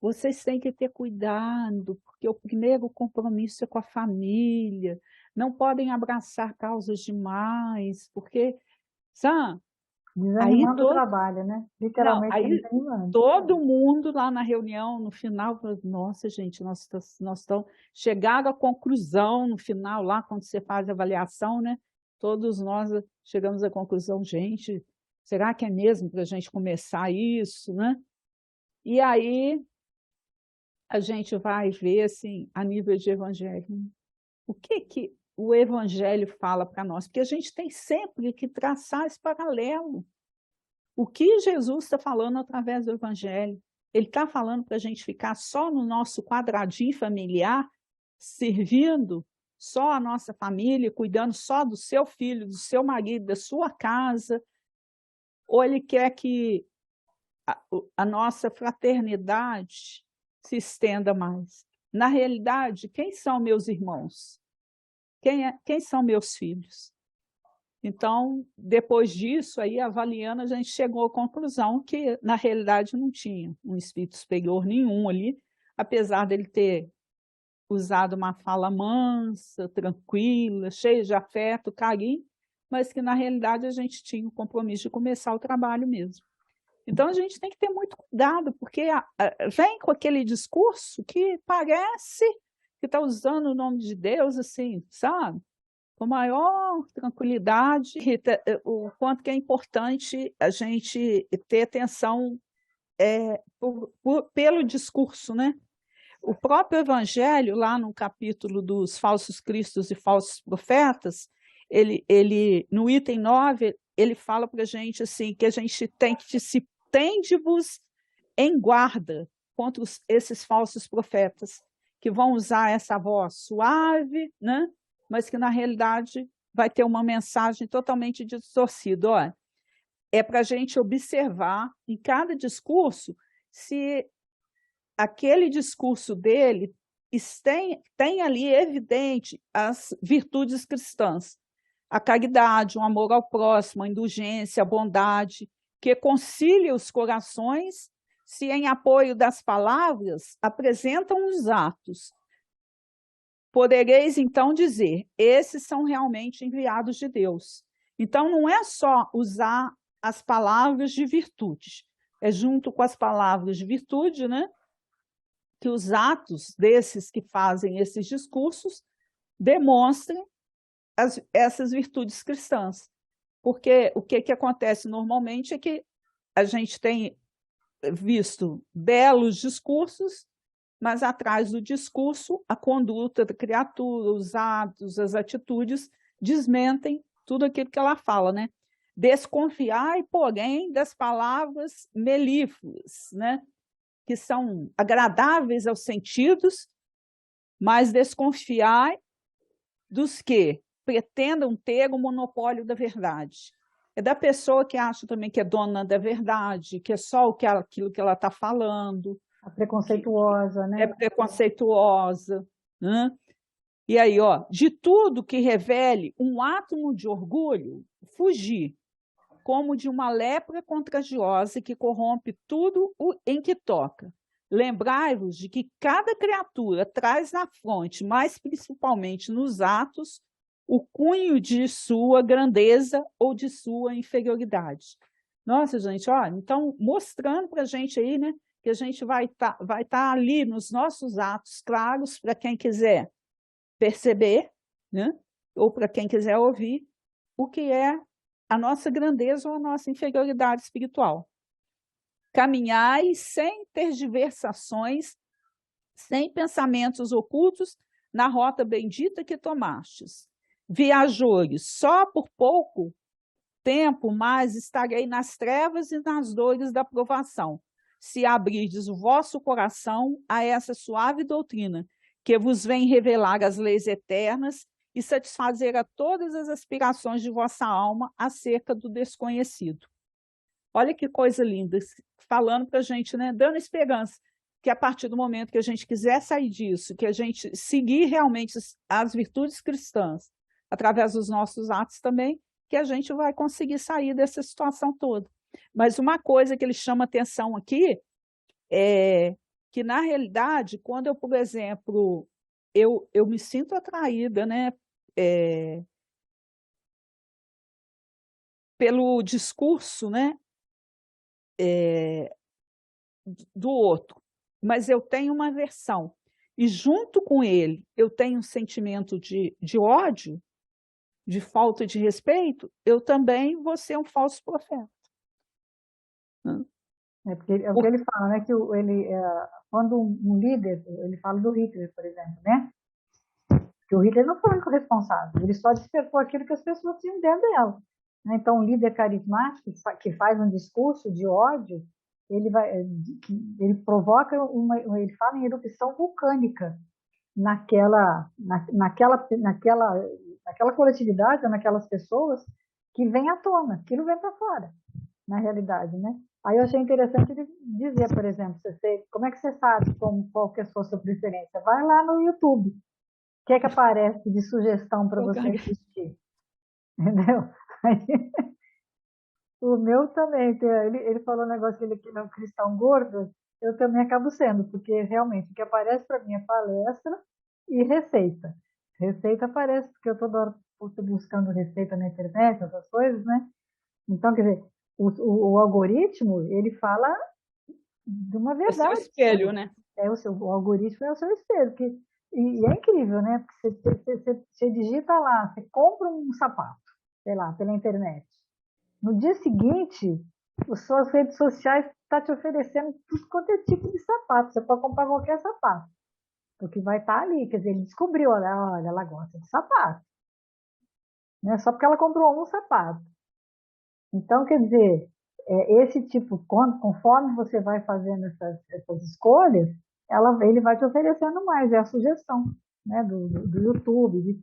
Vocês têm que ter cuidado, porque o primeiro compromisso é com a família. Não podem abraçar causas demais, porque, sabe? Aí Desanimando o todo, trabalho, né? não, Literalmente aí desanimando. todo mundo lá na reunião, no final, falou, nossa, gente, nós estamos chegaram à conclusão no final, lá quando você faz a avaliação, né? Todos nós chegamos à conclusão, gente, será que é mesmo para a gente começar isso, né? E aí a gente vai ver assim, a nível de evangelho, o que que o evangelho fala para nós? Porque a gente tem sempre que traçar esse paralelo. O que Jesus está falando através do Evangelho? Ele está falando para a gente ficar só no nosso quadradinho familiar, servindo só a nossa família, cuidando só do seu filho, do seu marido, da sua casa? Ou ele quer que a nossa fraternidade se estenda mais? Na realidade, quem são meus irmãos? Quem são meus filhos? Então, depois disso, aí avaliando, a gente chegou à conclusão que, na realidade, não tinha um espírito superior nenhum ali, apesar dele ter usado uma fala mansa, tranquila, cheia de afeto, carinho, mas que, na realidade, a gente tinha o compromisso de começar o trabalho mesmo. Então, a gente tem que ter muito cuidado, porque vem com aquele discurso que parece que está usando o nome de Deus, assim, sabe? Com maior tranquilidade, Rita, o quanto que é importante a gente ter atenção pelo discurso, né? O próprio Evangelho, lá no capítulo dos falsos cristos e falsos profetas, no item 9, ele fala para a gente assim, que a gente tem que se tende-vos em guarda contra esses falsos profetas, que vão usar essa voz suave, né? Mas que na realidade vai ter uma mensagem totalmente distorcida. Olha, é para a gente observar em cada discurso se aquele discurso dele tem ali evidente as virtudes cristãs, a caridade, o amor ao próximo, a indulgência, a bondade, que concilia os corações, se em apoio das palavras apresentam os atos. Podereis então dizer, esses são realmente enviados de Deus. Então não é só usar as palavras de virtude, é junto com as palavras de virtude, né, que os atos desses que fazem esses discursos demonstrem essas virtudes cristãs. Porque o que acontece normalmente é que a gente tem visto belos discursos, mas atrás do discurso, a conduta da criatura, os atos, as atitudes desmentem tudo aquilo que ela fala, né? Desconfiai, porém, das palavras melífluas, né? Que são agradáveis aos sentidos, mas desconfiai dos que pretendam ter o monopólio da verdade. É da pessoa que acha também que é dona da verdade, que é só aquilo que ela está falando. A preconceituosa, né? É preconceituosa. Né? E aí, ó, de tudo que revele um átomo de orgulho, fugir, como de uma lepra contagiosa que corrompe tudo em que toca. Lembrai-vos de que cada criatura traz na fronte, mas principalmente nos atos, o cunho de sua grandeza ou de sua inferioridade. Nossa, gente, ó, então mostrando para a gente aí, né, que a gente vai tá ali nos nossos atos claros para quem quiser perceber, né, ou para quem quiser ouvir, o que é a nossa grandeza ou a nossa inferioridade espiritual. Caminhai sem tergiversações, sem pensamentos ocultos na rota bendita que tomastes. Viajores, só por pouco tempo, mas estarei nas trevas e nas dores da provação, se abrirdes o vosso coração a essa suave doutrina, que vos vem revelar as leis eternas e satisfazer a todas as aspirações de vossa alma acerca do desconhecido. Olha que coisa linda, falando para a gente, né, dando esperança, que a partir do momento que a gente quiser sair disso, que a gente seguir realmente as virtudes cristãs, através dos nossos atos também, que a gente vai conseguir sair dessa situação toda. Mas uma coisa que ele chama atenção aqui é que, na realidade, quando eu, por exemplo, eu me sinto atraída, né, pelo discurso, né, do outro, mas eu tenho uma aversão, e junto com ele eu tenho um sentimento de ódio, de falta de respeito, eu também vou ser um falso profeta. Porque é o que ele fala, né? Que quando um líder, ele fala do Hitler, por exemplo, né? Que o Hitler não foi o único responsável, ele só despertou aquilo que as pessoas tinham dentro dela. Né? Então, um líder carismático que faz um discurso de ódio, ele provoca ele fala em erupção vulcânica naquela coletividade, naquelas pessoas que vem à tona, aquilo vem para fora, na realidade, né? Aí eu achei interessante ele dizer, por exemplo, como é que você sabe qual que é a sua preferência? Vai lá no YouTube, o que é que aparece de sugestão para você assistir? Entendeu? Aí, o meu também, ele falou um negócio que ele é um cristão gordo, eu também acabo sendo, porque realmente o que aparece para mim é palestra e receita. Receita aparece, porque eu toda hora estou buscando receita na internet, essas coisas, né? Então, quer dizer, o algoritmo, ele fala de uma verdade. É o seu espelho, né? O algoritmo é o seu espelho. E é incrível, né? Porque você digita lá, você compra um sapato, sei lá, pela internet. No dia seguinte, as suas redes sociais estão te oferecendo tudo quanto é tipo de sapato. Você pode comprar qualquer sapato. Porque vai estar ali. Quer dizer, ele descobriu, olha, ela gosta de sapato. Não é só porque ela comprou um sapato. Então, quer dizer, esse tipo, conforme você vai fazendo essas escolhas, ele vai te oferecendo mais, é a sugestão, né, do YouTube, de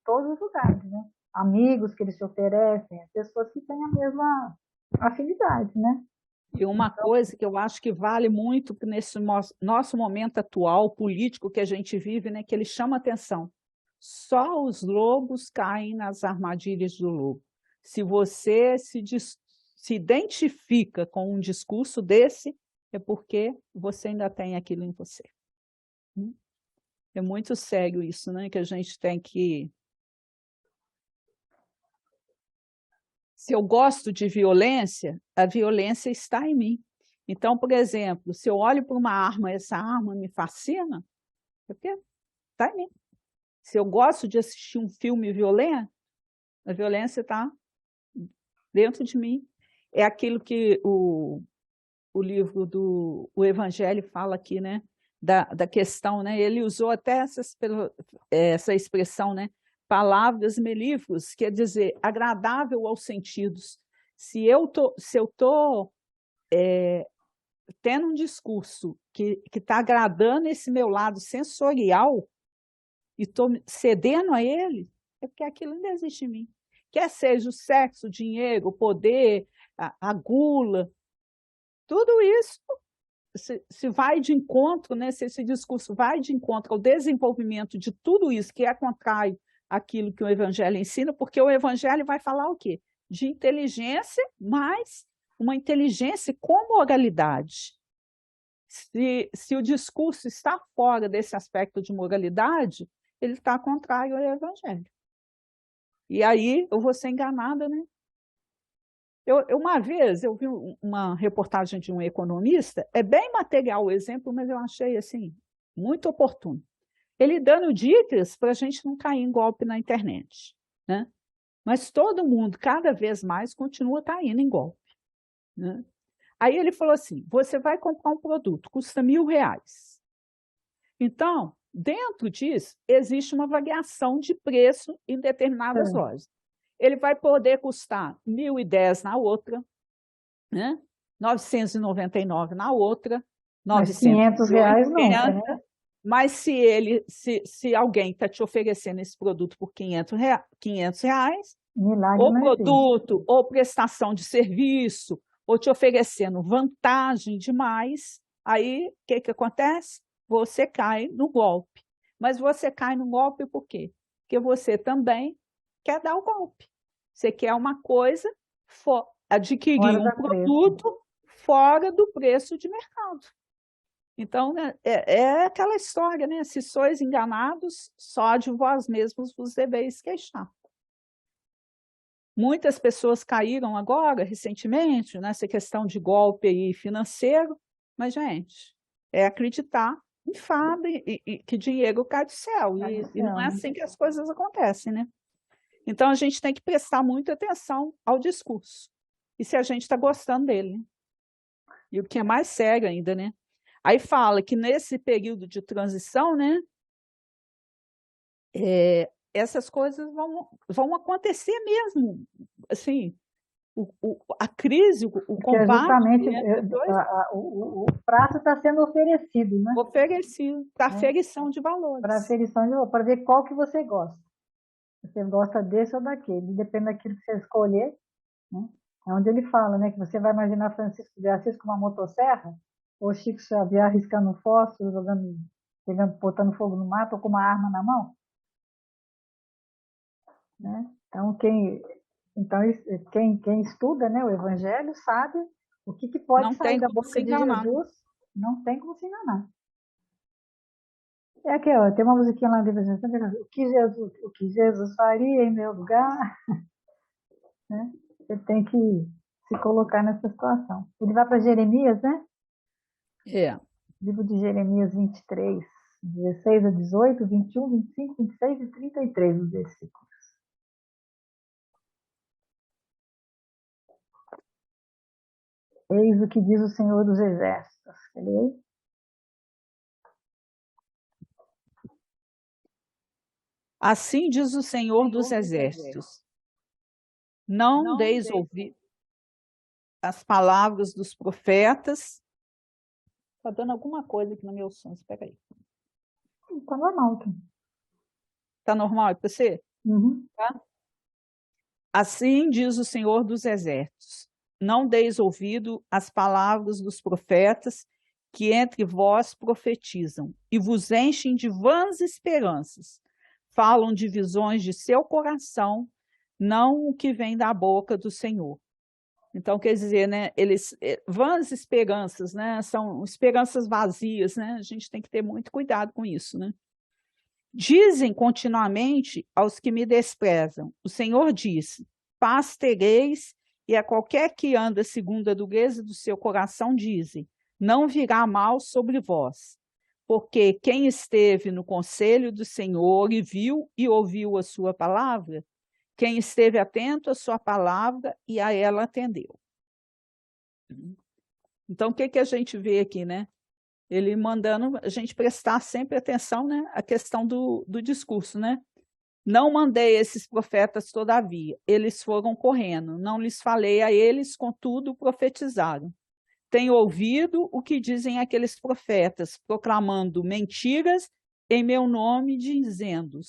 todos os lugares, né? Amigos que eles te oferecem, pessoas que têm a mesma afinidade, né? E uma coisa que eu acho que vale muito nesse nosso momento atual político que a gente vive, né, que ele chama atenção. Só os lobos caem nas armadilhas do lobo. Se você se identifica com um discurso desse, é porque você ainda tem aquilo em você. É muito sério isso, né? Que a gente tem que... Se eu gosto de violência, a violência está em mim. Então, por exemplo, se eu olho para uma arma, essa arma me fascina, é porque está em mim. Se eu gosto de assistir um filme violento, a violência está dentro de mim. É aquilo que o o livro o Evangelho fala aqui, né, da questão, né, ele usou até essa expressão, né, palavras melífluas, quer dizer, agradável aos sentidos. Se eu tô tendo um discurso que está agradando esse meu lado sensorial e estou cedendo a ele, é porque aquilo ainda existe em mim. Quer seja o sexo, o dinheiro, o poder, a gula, tudo isso se vai de encontro, né? Se esse discurso vai de encontro ao desenvolvimento de tudo isso que é contrário àquilo que o Evangelho ensina, porque o Evangelho vai falar o quê? De inteligência, mas uma inteligência com moralidade. Se o discurso está fora desse aspecto de moralidade, ele está contrário ao Evangelho. E aí eu vou ser enganada, né? Uma vez eu vi uma reportagem de um economista, é bem material o exemplo, mas eu achei assim, muito oportuno. Ele dando dicas para a gente não cair em golpe na internet, né? Mas todo mundo, cada vez mais, continua caindo em golpe, né? Aí ele falou assim, você vai comprar um produto, custa R$ 1.000. Então, dentro disso, existe uma variação de preço em determinadas lojas. Ele vai poder custar R$ 1.010 na outra, né? 999 na outra, Mas R$ 500 nunca, né? Mas se alguém está te oferecendo esse produto por R$ 500, ou produto, ou prestação de serviço, ou te oferecendo vantagem demais, aí o que acontece? Você cai no golpe. Mas você cai no golpe por quê? Porque você também quer dar o golpe. Você quer uma coisa, adquirir um produto fora do preço de mercado. Então, né, é aquela história, né? Se sois enganados, só de vós mesmos vos deveis queixar. Muitas pessoas caíram agora, recentemente, nessa questão de golpe aí financeiro, mas, gente, é acreditar em fada e que dinheiro cai do céu. E não é assim que as coisas acontecem, né? Então, a gente tem que prestar muita atenção ao discurso. E se a gente está gostando dele, né? E o que é mais sério ainda, né? Aí fala que nesse período de transição, né? Essas coisas vão acontecer mesmo. Assim, a crise, o combate... justamente o prato está sendo oferecido, né? Oferecido, para aferição de valores. Para aferição de valores, para ver qual que você gosta. Você gosta desse ou daquele, depende daquilo que você escolher, né? É onde ele fala, né, que você vai imaginar Francisco de Assis com uma motosserra, ou Chico Xavier arriscando fósforo, botando fogo no mato, ou com uma arma na mão, né? Então, quem estuda, né, o Evangelho sabe o que pode sair da boca de Jesus, não tem como se enganar. É aqui, ó, tem uma musiquinha lá dentro, o que Jesus faria em meu lugar, né? Você tem que se colocar nessa situação. Ele vai para Jeremias, né? Livro de Jeremias 23, 16 a 18, 21, 25, 26 e 33 os versículos. Eis o que diz o Senhor dos Exércitos. Quer ler? Assim diz o Senhor dos Exércitos. Não deis ouvir as palavras dos profetas. Está dando alguma coisa aqui no meu som, espera aí. Está normal aqui. Está normal para você? Uhum. Tá? Assim diz o Senhor dos Exércitos. Não deis ouvido às palavras dos profetas que entre vós profetizam e vos enchem de vãs esperanças. Falam de visões de seu coração, não o que vem da boca do Senhor. Então, quer dizer, né, vãs esperanças, né, são esperanças vazias, né, a gente tem que ter muito cuidado com isso, né. Dizem continuamente aos que me desprezam, o Senhor disse, paz tereis, e a qualquer que anda segundo a dureza do seu coração dizem, não virá mal sobre vós, porque quem esteve no conselho do Senhor e viu e ouviu a sua palavra, quem esteve atento à sua palavra e a ela atendeu. Então, o que que a gente vê aqui, né? Ele mandando a gente prestar sempre atenção, né? A questão do discurso, né? Não mandei esses profetas, todavia, eles foram correndo, não lhes falei a eles, contudo profetizaram. Tenho ouvido o que dizem aqueles profetas, proclamando mentiras em meu nome, dizendo,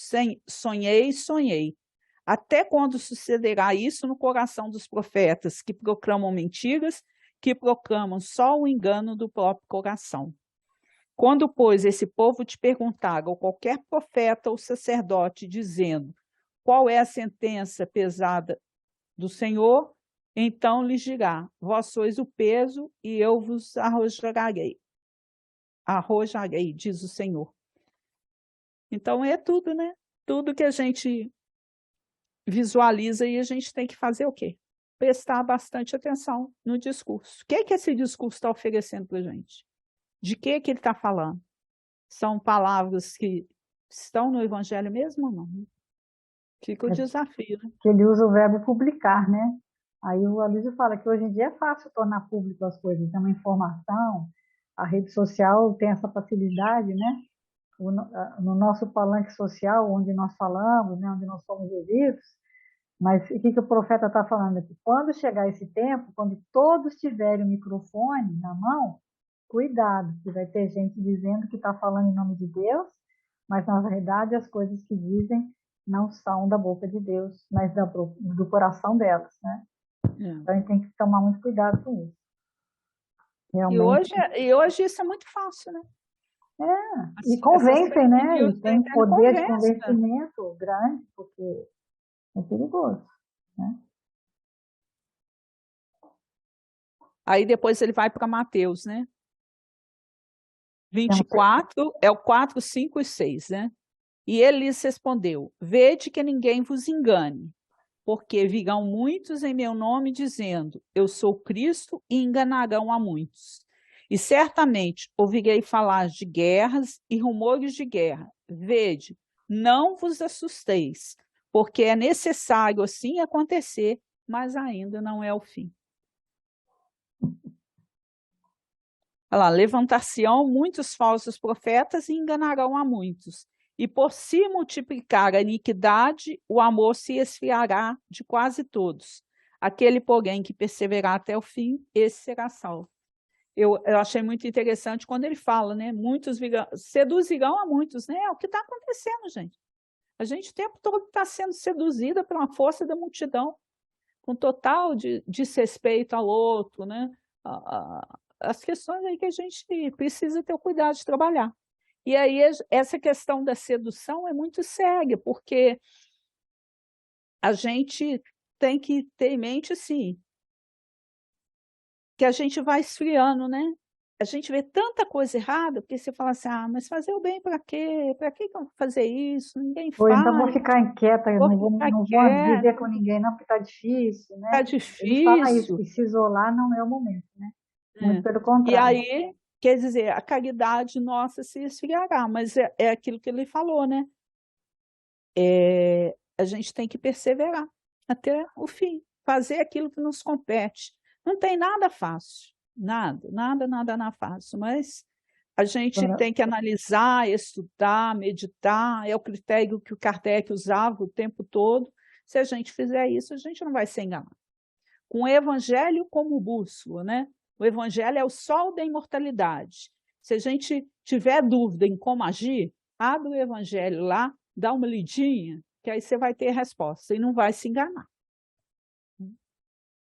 sonhei, sonhei. Até quando sucederá isso no coração dos profetas, que proclamam mentiras, que proclamam só o engano do próprio coração? Quando, pois, esse povo te perguntar, ou qualquer profeta ou sacerdote, dizendo qual é a sentença pesada do Senhor, então lhes dirá, vós sois o peso e eu vos arrojarei, diz o Senhor. Então é tudo, né? Tudo que a gente visualiza e a gente tem que fazer o quê? Prestar bastante atenção no discurso. O que é que esse discurso está oferecendo para a gente? De que ele está falando? São palavras que estão no Evangelho mesmo ou não? Fica o desafio, né? Que ele usa o verbo publicar, né? Aí o Aloysio fala que hoje em dia é fácil tornar público as coisas, é uma informação, a rede social tem essa facilidade, né? No nosso palanque social, onde nós falamos, né? Onde nós somos ouvidos, mas o que o profeta está falando aqui? Quando chegar esse tempo, quando todos tiverem o microfone na mão, cuidado, que vai ter gente dizendo que está falando em nome de Deus, mas na verdade as coisas que dizem não são da boca de Deus, mas do coração delas, né? Então a gente tem que tomar muito cuidado com isso. Realmente. E hoje isso é muito fácil, né? E convencem, né? E tem poder de convence, convencimento grande, porque é perigoso, né? Aí depois ele vai para Mateus, né? 24, é o 4, 5 e 6, né? E ele lhes respondeu, vede que ninguém vos engane, porque virão muitos em meu nome dizendo, eu sou Cristo, e enganarão a muitos. E certamente ouvirei falar de guerras e rumores de guerra. Vede, não vos assusteis, porque é necessário assim acontecer, mas ainda não é o fim. Olha lá, levantar-se-ão muitos falsos profetas e enganarão a muitos. E por se multiplicar a iniquidade, o amor se esfriará de quase todos. Aquele, porém, que perseverar até o fim, esse será salvo. Eu achei muito interessante quando ele fala, né? Muitos seduzirão a muitos, né? É o que está acontecendo, gente. A gente o tempo todo está sendo seduzida pela força da multidão, com total desrespeito ao outro, né? As questões aí que a gente precisa ter o cuidado de trabalhar. E aí essa questão da sedução é muito séria, porque a gente tem que ter em mente, assim, que a gente vai esfriando, né? A gente vê tanta coisa errada, porque você fala assim, mas fazer o bem para quê? Para que eu vou fazer isso? Ninguém Ou então vou faz. ficar inquieta, eu Vou não ficar vou quieto, viver com ninguém não, porque está difícil, tá né? Eles falam isso, difícil. que se isolar não é o momento, né? Muito É. pelo E contrário. aí, quer dizer, a caridade nossa se esfriará, mas é aquilo que ele falou, né? A gente tem que perseverar até o fim, fazer aquilo que nos compete. Não tem nada fácil, nada fácil, mas a gente Agora, tem que analisar, estudar, meditar, é o critério que o Kardec usava o tempo todo. Se a gente fizer isso, a gente não vai ser enganado. Com o evangelho como bússola, né? O evangelho é o sol da imortalidade. Se a gente tiver dúvida em como agir, abre o evangelho lá, dá uma lidinha, que aí você vai ter resposta e não vai se enganar.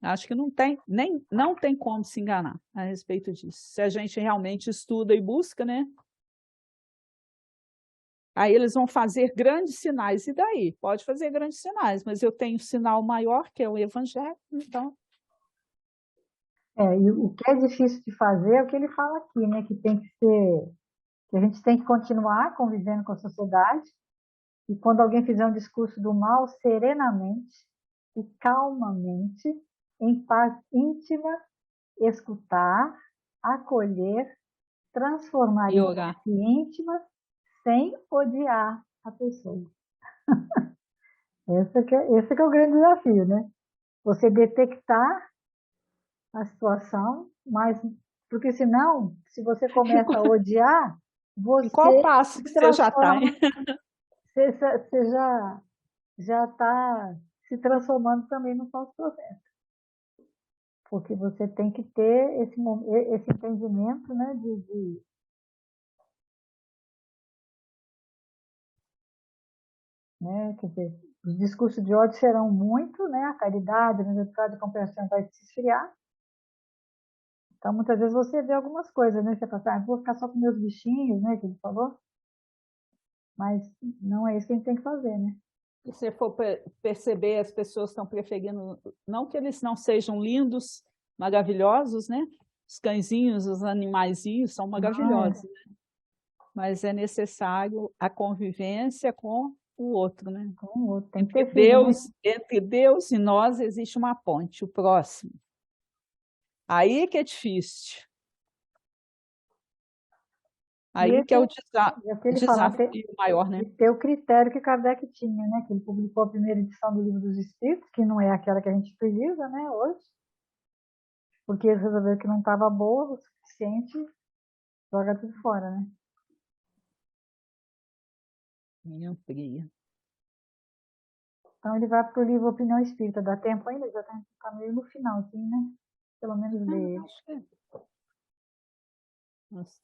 Acho que não tem como se enganar a respeito disso. Se a gente realmente estuda e busca, né? Aí eles vão fazer grandes sinais. E daí? Pode fazer grandes sinais, mas eu tenho um sinal maior, que é o evangelho, então. e o que é difícil de fazer é o que ele fala aqui, né? Que tem que ser, que a gente tem que continuar convivendo com a sociedade, e quando alguém fizer um discurso do mal, serenamente e calmamente, em paz íntima, escutar, acolher, transformar E em orar. paz íntima, sem odiar a pessoa. Esse que é o grande desafio, né? Você detectar a situação, mas Porque senão, se você começa a odiar, Em qual você passo que se você já está? transforma, você já está se transformando também no falso profeta. Porque você tem que ter esse entendimento, né, né, quer dizer, os discursos de ódio serão muito, né, a caridade, a misericórdia e a compreensão vai se esfriar. Então, muitas vezes você vê algumas coisas, né, você fala assim, vou ficar só com meus bichinhos, né, que ele falou, mas não é isso que a gente tem que fazer, né. Se você for perceber, as pessoas estão preferindo, não que eles não sejam lindos, maravilhosos, né? Os cãezinhos, os animaizinhos são maravilhosos, né? Mas é necessário a convivência com o outro, né? Com o outro, tem que ter filho, né. Entre Deus e nós existe uma ponte, o próximo. Aí que é difícil. Aí que é o ele fala desafio maior, né? de ter o critério que Kardec tinha, né, que ele publicou a primeira edição do Livro dos Espíritos, que não é aquela que a gente utiliza, né, hoje, porque eles resolveram que não estava boa o suficiente, joga tudo fora, né. Minha fria. Então ele vai para o livro Opinião Espírita. Dá tempo ainda? Já está meio no final, assim, né? Pelo menos ler. Acho que... Nossa.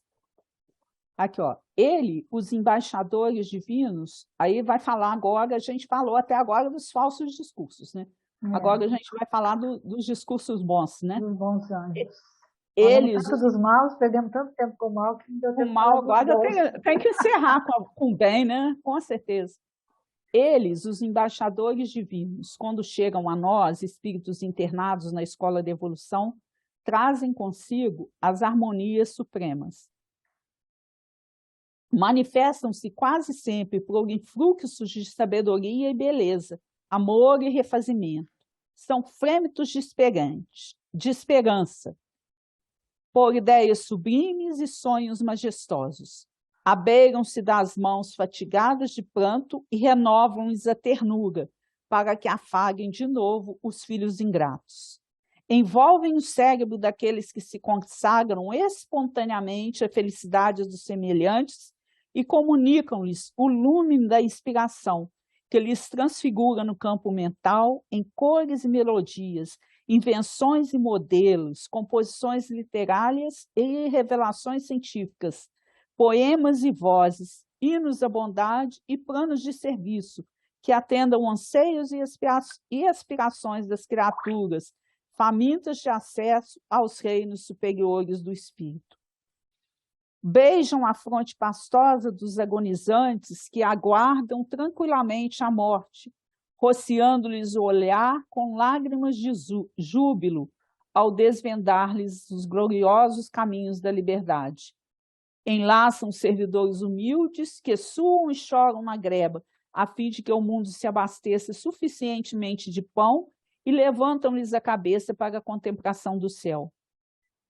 Aqui, ó. Ele, os embaixadores divinos, aí vai falar agora, a gente falou até agora dos falsos discursos, né? Agora a gente vai falar dos discursos bons, né? Dos bons anjos. Falamos Eles, tanto dos maus, perdemos tanto tempo com o mal, que não deu o tempo de mal falar dos agora bons. tem que encerrar com o bem, né? Com certeza. Eles, os embaixadores divinos, quando chegam a nós, espíritos internados na escola de evolução, trazem consigo as harmonias supremas. Manifestam-se quase sempre por influxos de sabedoria e beleza, amor e refazimento. São frêmitos de esperança, por ideias sublimes e sonhos majestosos. Abeiram-se das mãos fatigadas de pranto e renovam-lhes a ternura, para que afaguem de novo os filhos ingratos. Envolvem o cérebro daqueles que se consagram espontaneamente à felicidade dos semelhantes e comunicam-lhes o lume da inspiração, que lhes transfigura no campo mental em cores e melodias, invenções e modelos, composições literárias e revelações científicas, poemas e vozes, hinos à bondade e planos de serviço, que atendam anseios e aspirações das criaturas, famintas de acesso aos reinos superiores do espírito. Beijam a fronte pastosa dos agonizantes que aguardam tranquilamente a morte, rociando-lhes o olhar com lágrimas de júbilo ao desvendar-lhes os gloriosos caminhos da liberdade. Enlaçam servidores humildes que suam e choram na greba, a fim de que o mundo se abasteça suficientemente de pão e levantam-lhes a cabeça para a contemplação do céu.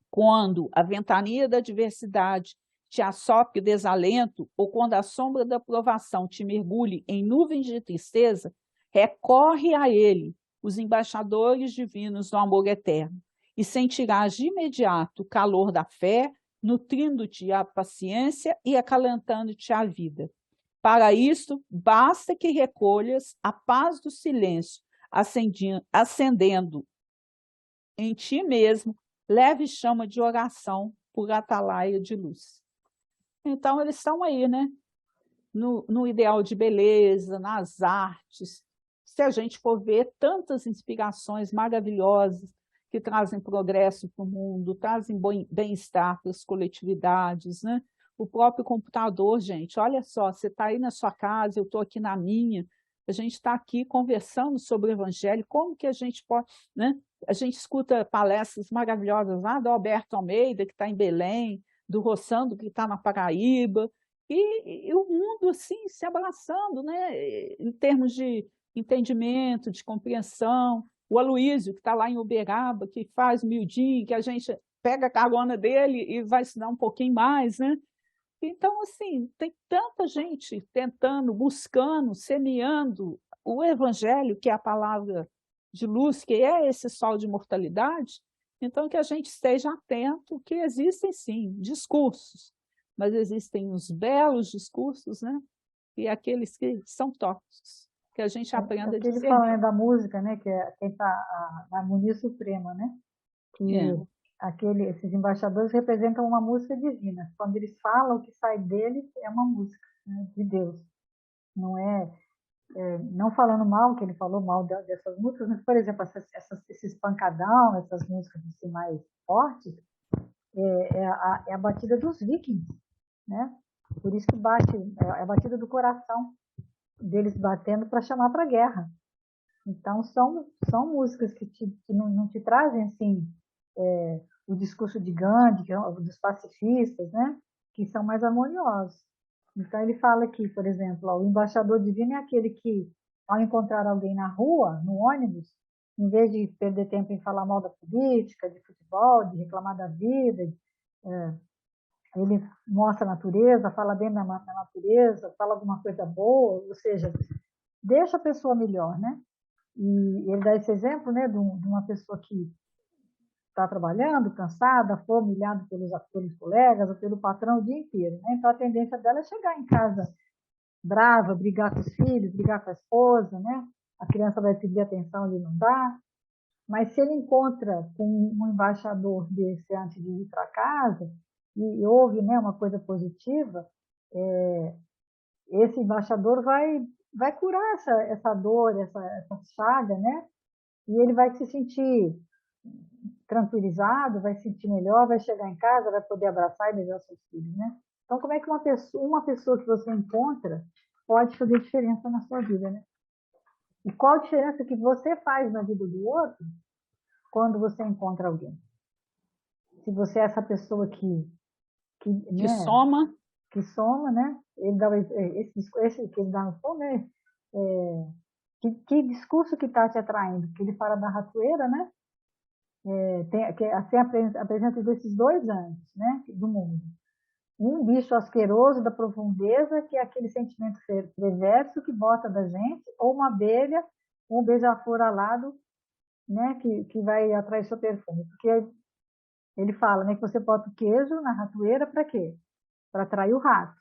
Quando a ventania da adversidade te assopre o desalento, ou quando a sombra da provação te mergulhe em nuvens de tristeza, recorre a ele, os embaixadores divinos do amor eterno, e sentirás de imediato o calor da fé, nutrindo-te a paciência e acalentando-te a vida. Para isto, basta que recolhas a paz do silêncio, acendendo em ti mesmo leve chama de oração por atalaia de luz. Então, eles estão aí, né? No ideal de beleza, nas artes. Se a gente for ver tantas inspirações maravilhosas que trazem progresso para o mundo, trazem bem-estar para as coletividades, né? O próprio computador, gente, olha só, você está aí na sua casa, eu estou aqui na minha, a gente está aqui conversando sobre o Evangelho, como que a gente pode, né? A gente escuta palestras maravilhosas lá do Alberto Almeida, que está em Belém, do Roçando, que está na Paraíba, e o mundo assim se abraçando, né? Em termos de entendimento, de compreensão. O Aloísio, que está lá em Uberaba, que faz miudinho, que a gente pega a carona dele e vai estudar um pouquinho mais, né? Então, assim, tem tanta gente tentando, buscando, semeando o Evangelho, que é a palavra de luz, que é esse sol de imortalidade, Então, que a gente esteja atento que existem, sim, discursos, mas existem os belos discursos, né? E aqueles que são tóxicos, que a gente aprenda a Aquele discernir. falando da música, né, que é quem está na harmonia suprema, né? É, Que esses embaixadores representam uma música divina. Quando eles falam, o que sai deles é uma música, né, de Deus. Não é, não falando mal, que ele falou mal dessas músicas, mas, por exemplo, esses pancadão, essas músicas assim, mais fortes, é a batida dos vikings, né? Por isso que bate, é a batida do coração deles batendo para chamar para a guerra. Então, são músicas que não te trazem, assim, o discurso de Gandhi, que é dos pacifistas, né? Que são mais harmoniosos. Então, ele fala aqui, por exemplo, ó, o embaixador divino é aquele que, ao encontrar alguém na rua, no ônibus, em vez de perder tempo em falar mal da política, de futebol, de reclamar da vida, ele mostra a natureza, fala bem da natureza, fala alguma coisa boa, ou seja, deixa a pessoa melhor, né? E ele dá esse exemplo, né, de uma pessoa que está trabalhando, cansada, foi humilhada pelos colegas ou pelo patrão o dia inteiro, né? Então a tendência dela é chegar em casa brava, brigar com os filhos, brigar com a esposa, né? A criança vai pedir atenção, ele não dá. Mas se ele encontra com um embaixador desse antes de ir para casa e ouve, né, uma coisa positiva, esse embaixador vai curar essa dor, essa chaga, né? E ele vai se sentir tranquilizado, vai se sentir melhor, vai chegar em casa, vai poder abraçar e beijar seus filhos, né? Então, como é que uma pessoa que você encontra pode fazer diferença na sua vida, né? E qual a diferença que você faz na vida do outro quando você encontra alguém? Se você é essa pessoa que né, soma, que soma, né? Ele dá esse que ele dá no som, né? Que discurso que está te atraindo? Que ele fala da ratoeira, né? Que assim apresenta desses dois anjos, né? Do mundo. Um bicho asqueroso da profundeza, que é aquele sentimento perverso que bota da gente, ou uma abelha, um beija-flor alado, né? Que vai atrair seu perfume. Porque ele fala, né? Que você bota o queijo na ratoeira para quê? Para atrair o rato.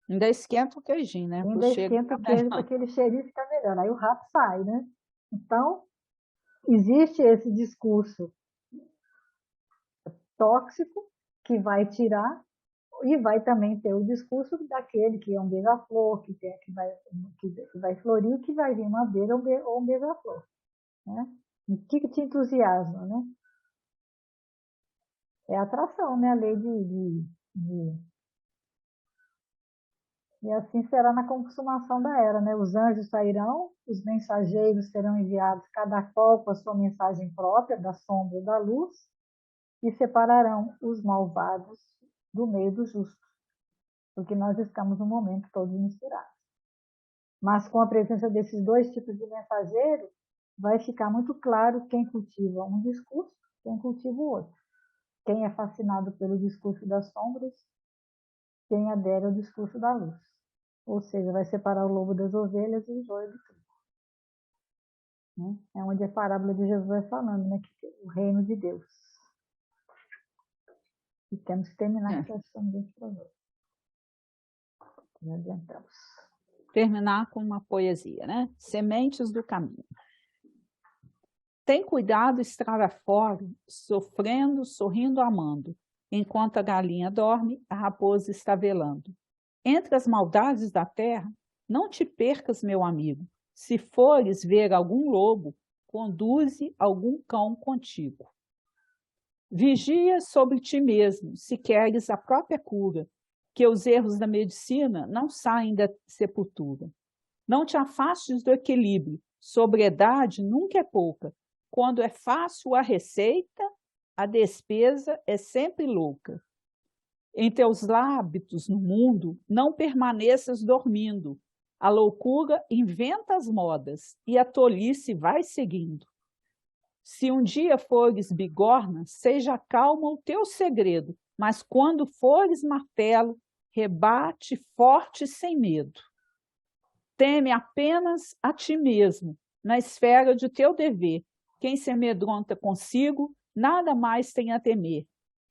ainda esquenta o queijinho, né? Para o Ainda cheiro esquenta ficar o queijo para melhor. aquele cheirinho ficar melhor. Aí o rato sai, né? Então, existe esse discurso tóxico que vai tirar e vai também ter o discurso daquele que é um beija-flor, que vai florir, que vai vir uma abelha ou um beija-flor. Né? O que te entusiasma? Né? É a atração, né? A lei de... E assim será na consumação da era. Né? Os anjos sairão, os mensageiros serão enviados, cada qual com a sua mensagem própria, da sombra e da luz, e separarão os malvados do meio dos justos, porque nós estamos no momento todos misturados. Mas com a presença desses dois tipos de mensageiro, vai ficar muito claro quem cultiva um discurso, quem cultiva o outro. Quem é fascinado pelo discurso das sombras, quem adere ao discurso da luz. Ou seja, vai separar o lobo das ovelhas e o joio do trigo. Né? É onde a parábola de Jesus vai falando, né? Que o reino de Deus. E temos que terminar com essa de provérbio. Já adiantamos. Terminar com uma poesia, né? Sementes do caminho. Tem cuidado estrada fora, sofrendo, sorrindo, amando. Enquanto a galinha dorme, a raposa está velando. Entre as maldades da terra, não te percas, meu amigo. Se fores ver algum lobo, conduze algum cão contigo. Vigia sobre ti mesmo, se queres a própria cura, que os erros da medicina não saem da sepultura. Não te afastes do equilíbrio, sobriedade nunca é pouca. Quando é fácil a receita, a despesa é sempre louca. Em teus hábitos no mundo, não permaneças dormindo. A loucura inventa as modas e a tolice vai seguindo. Se um dia fores bigorna, seja calmo o teu segredo, mas quando fores martelo, rebate forte sem medo. Teme apenas a ti mesmo, na esfera de teu dever. Quem se amedronta consigo, nada mais tem a temer.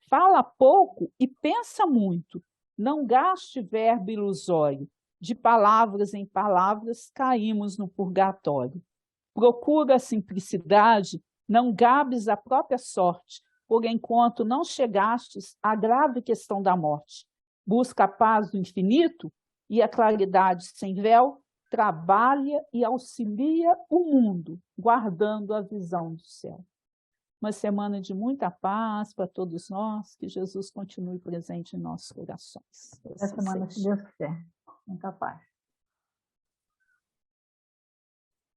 Fala pouco e pensa muito. Não gaste verbo ilusório. De palavras em palavras caímos no purgatório. Procura a simplicidade, não gabes a própria sorte, por enquanto não chegastes à grave questão da morte. Busca a paz do infinito e a claridade sem véu, trabalha e auxilia o mundo, guardando a visão do céu. Uma semana de muita paz para todos nós, que Jesus continue presente em nossos corações. Essa semana, se Deus quiser. Muita paz.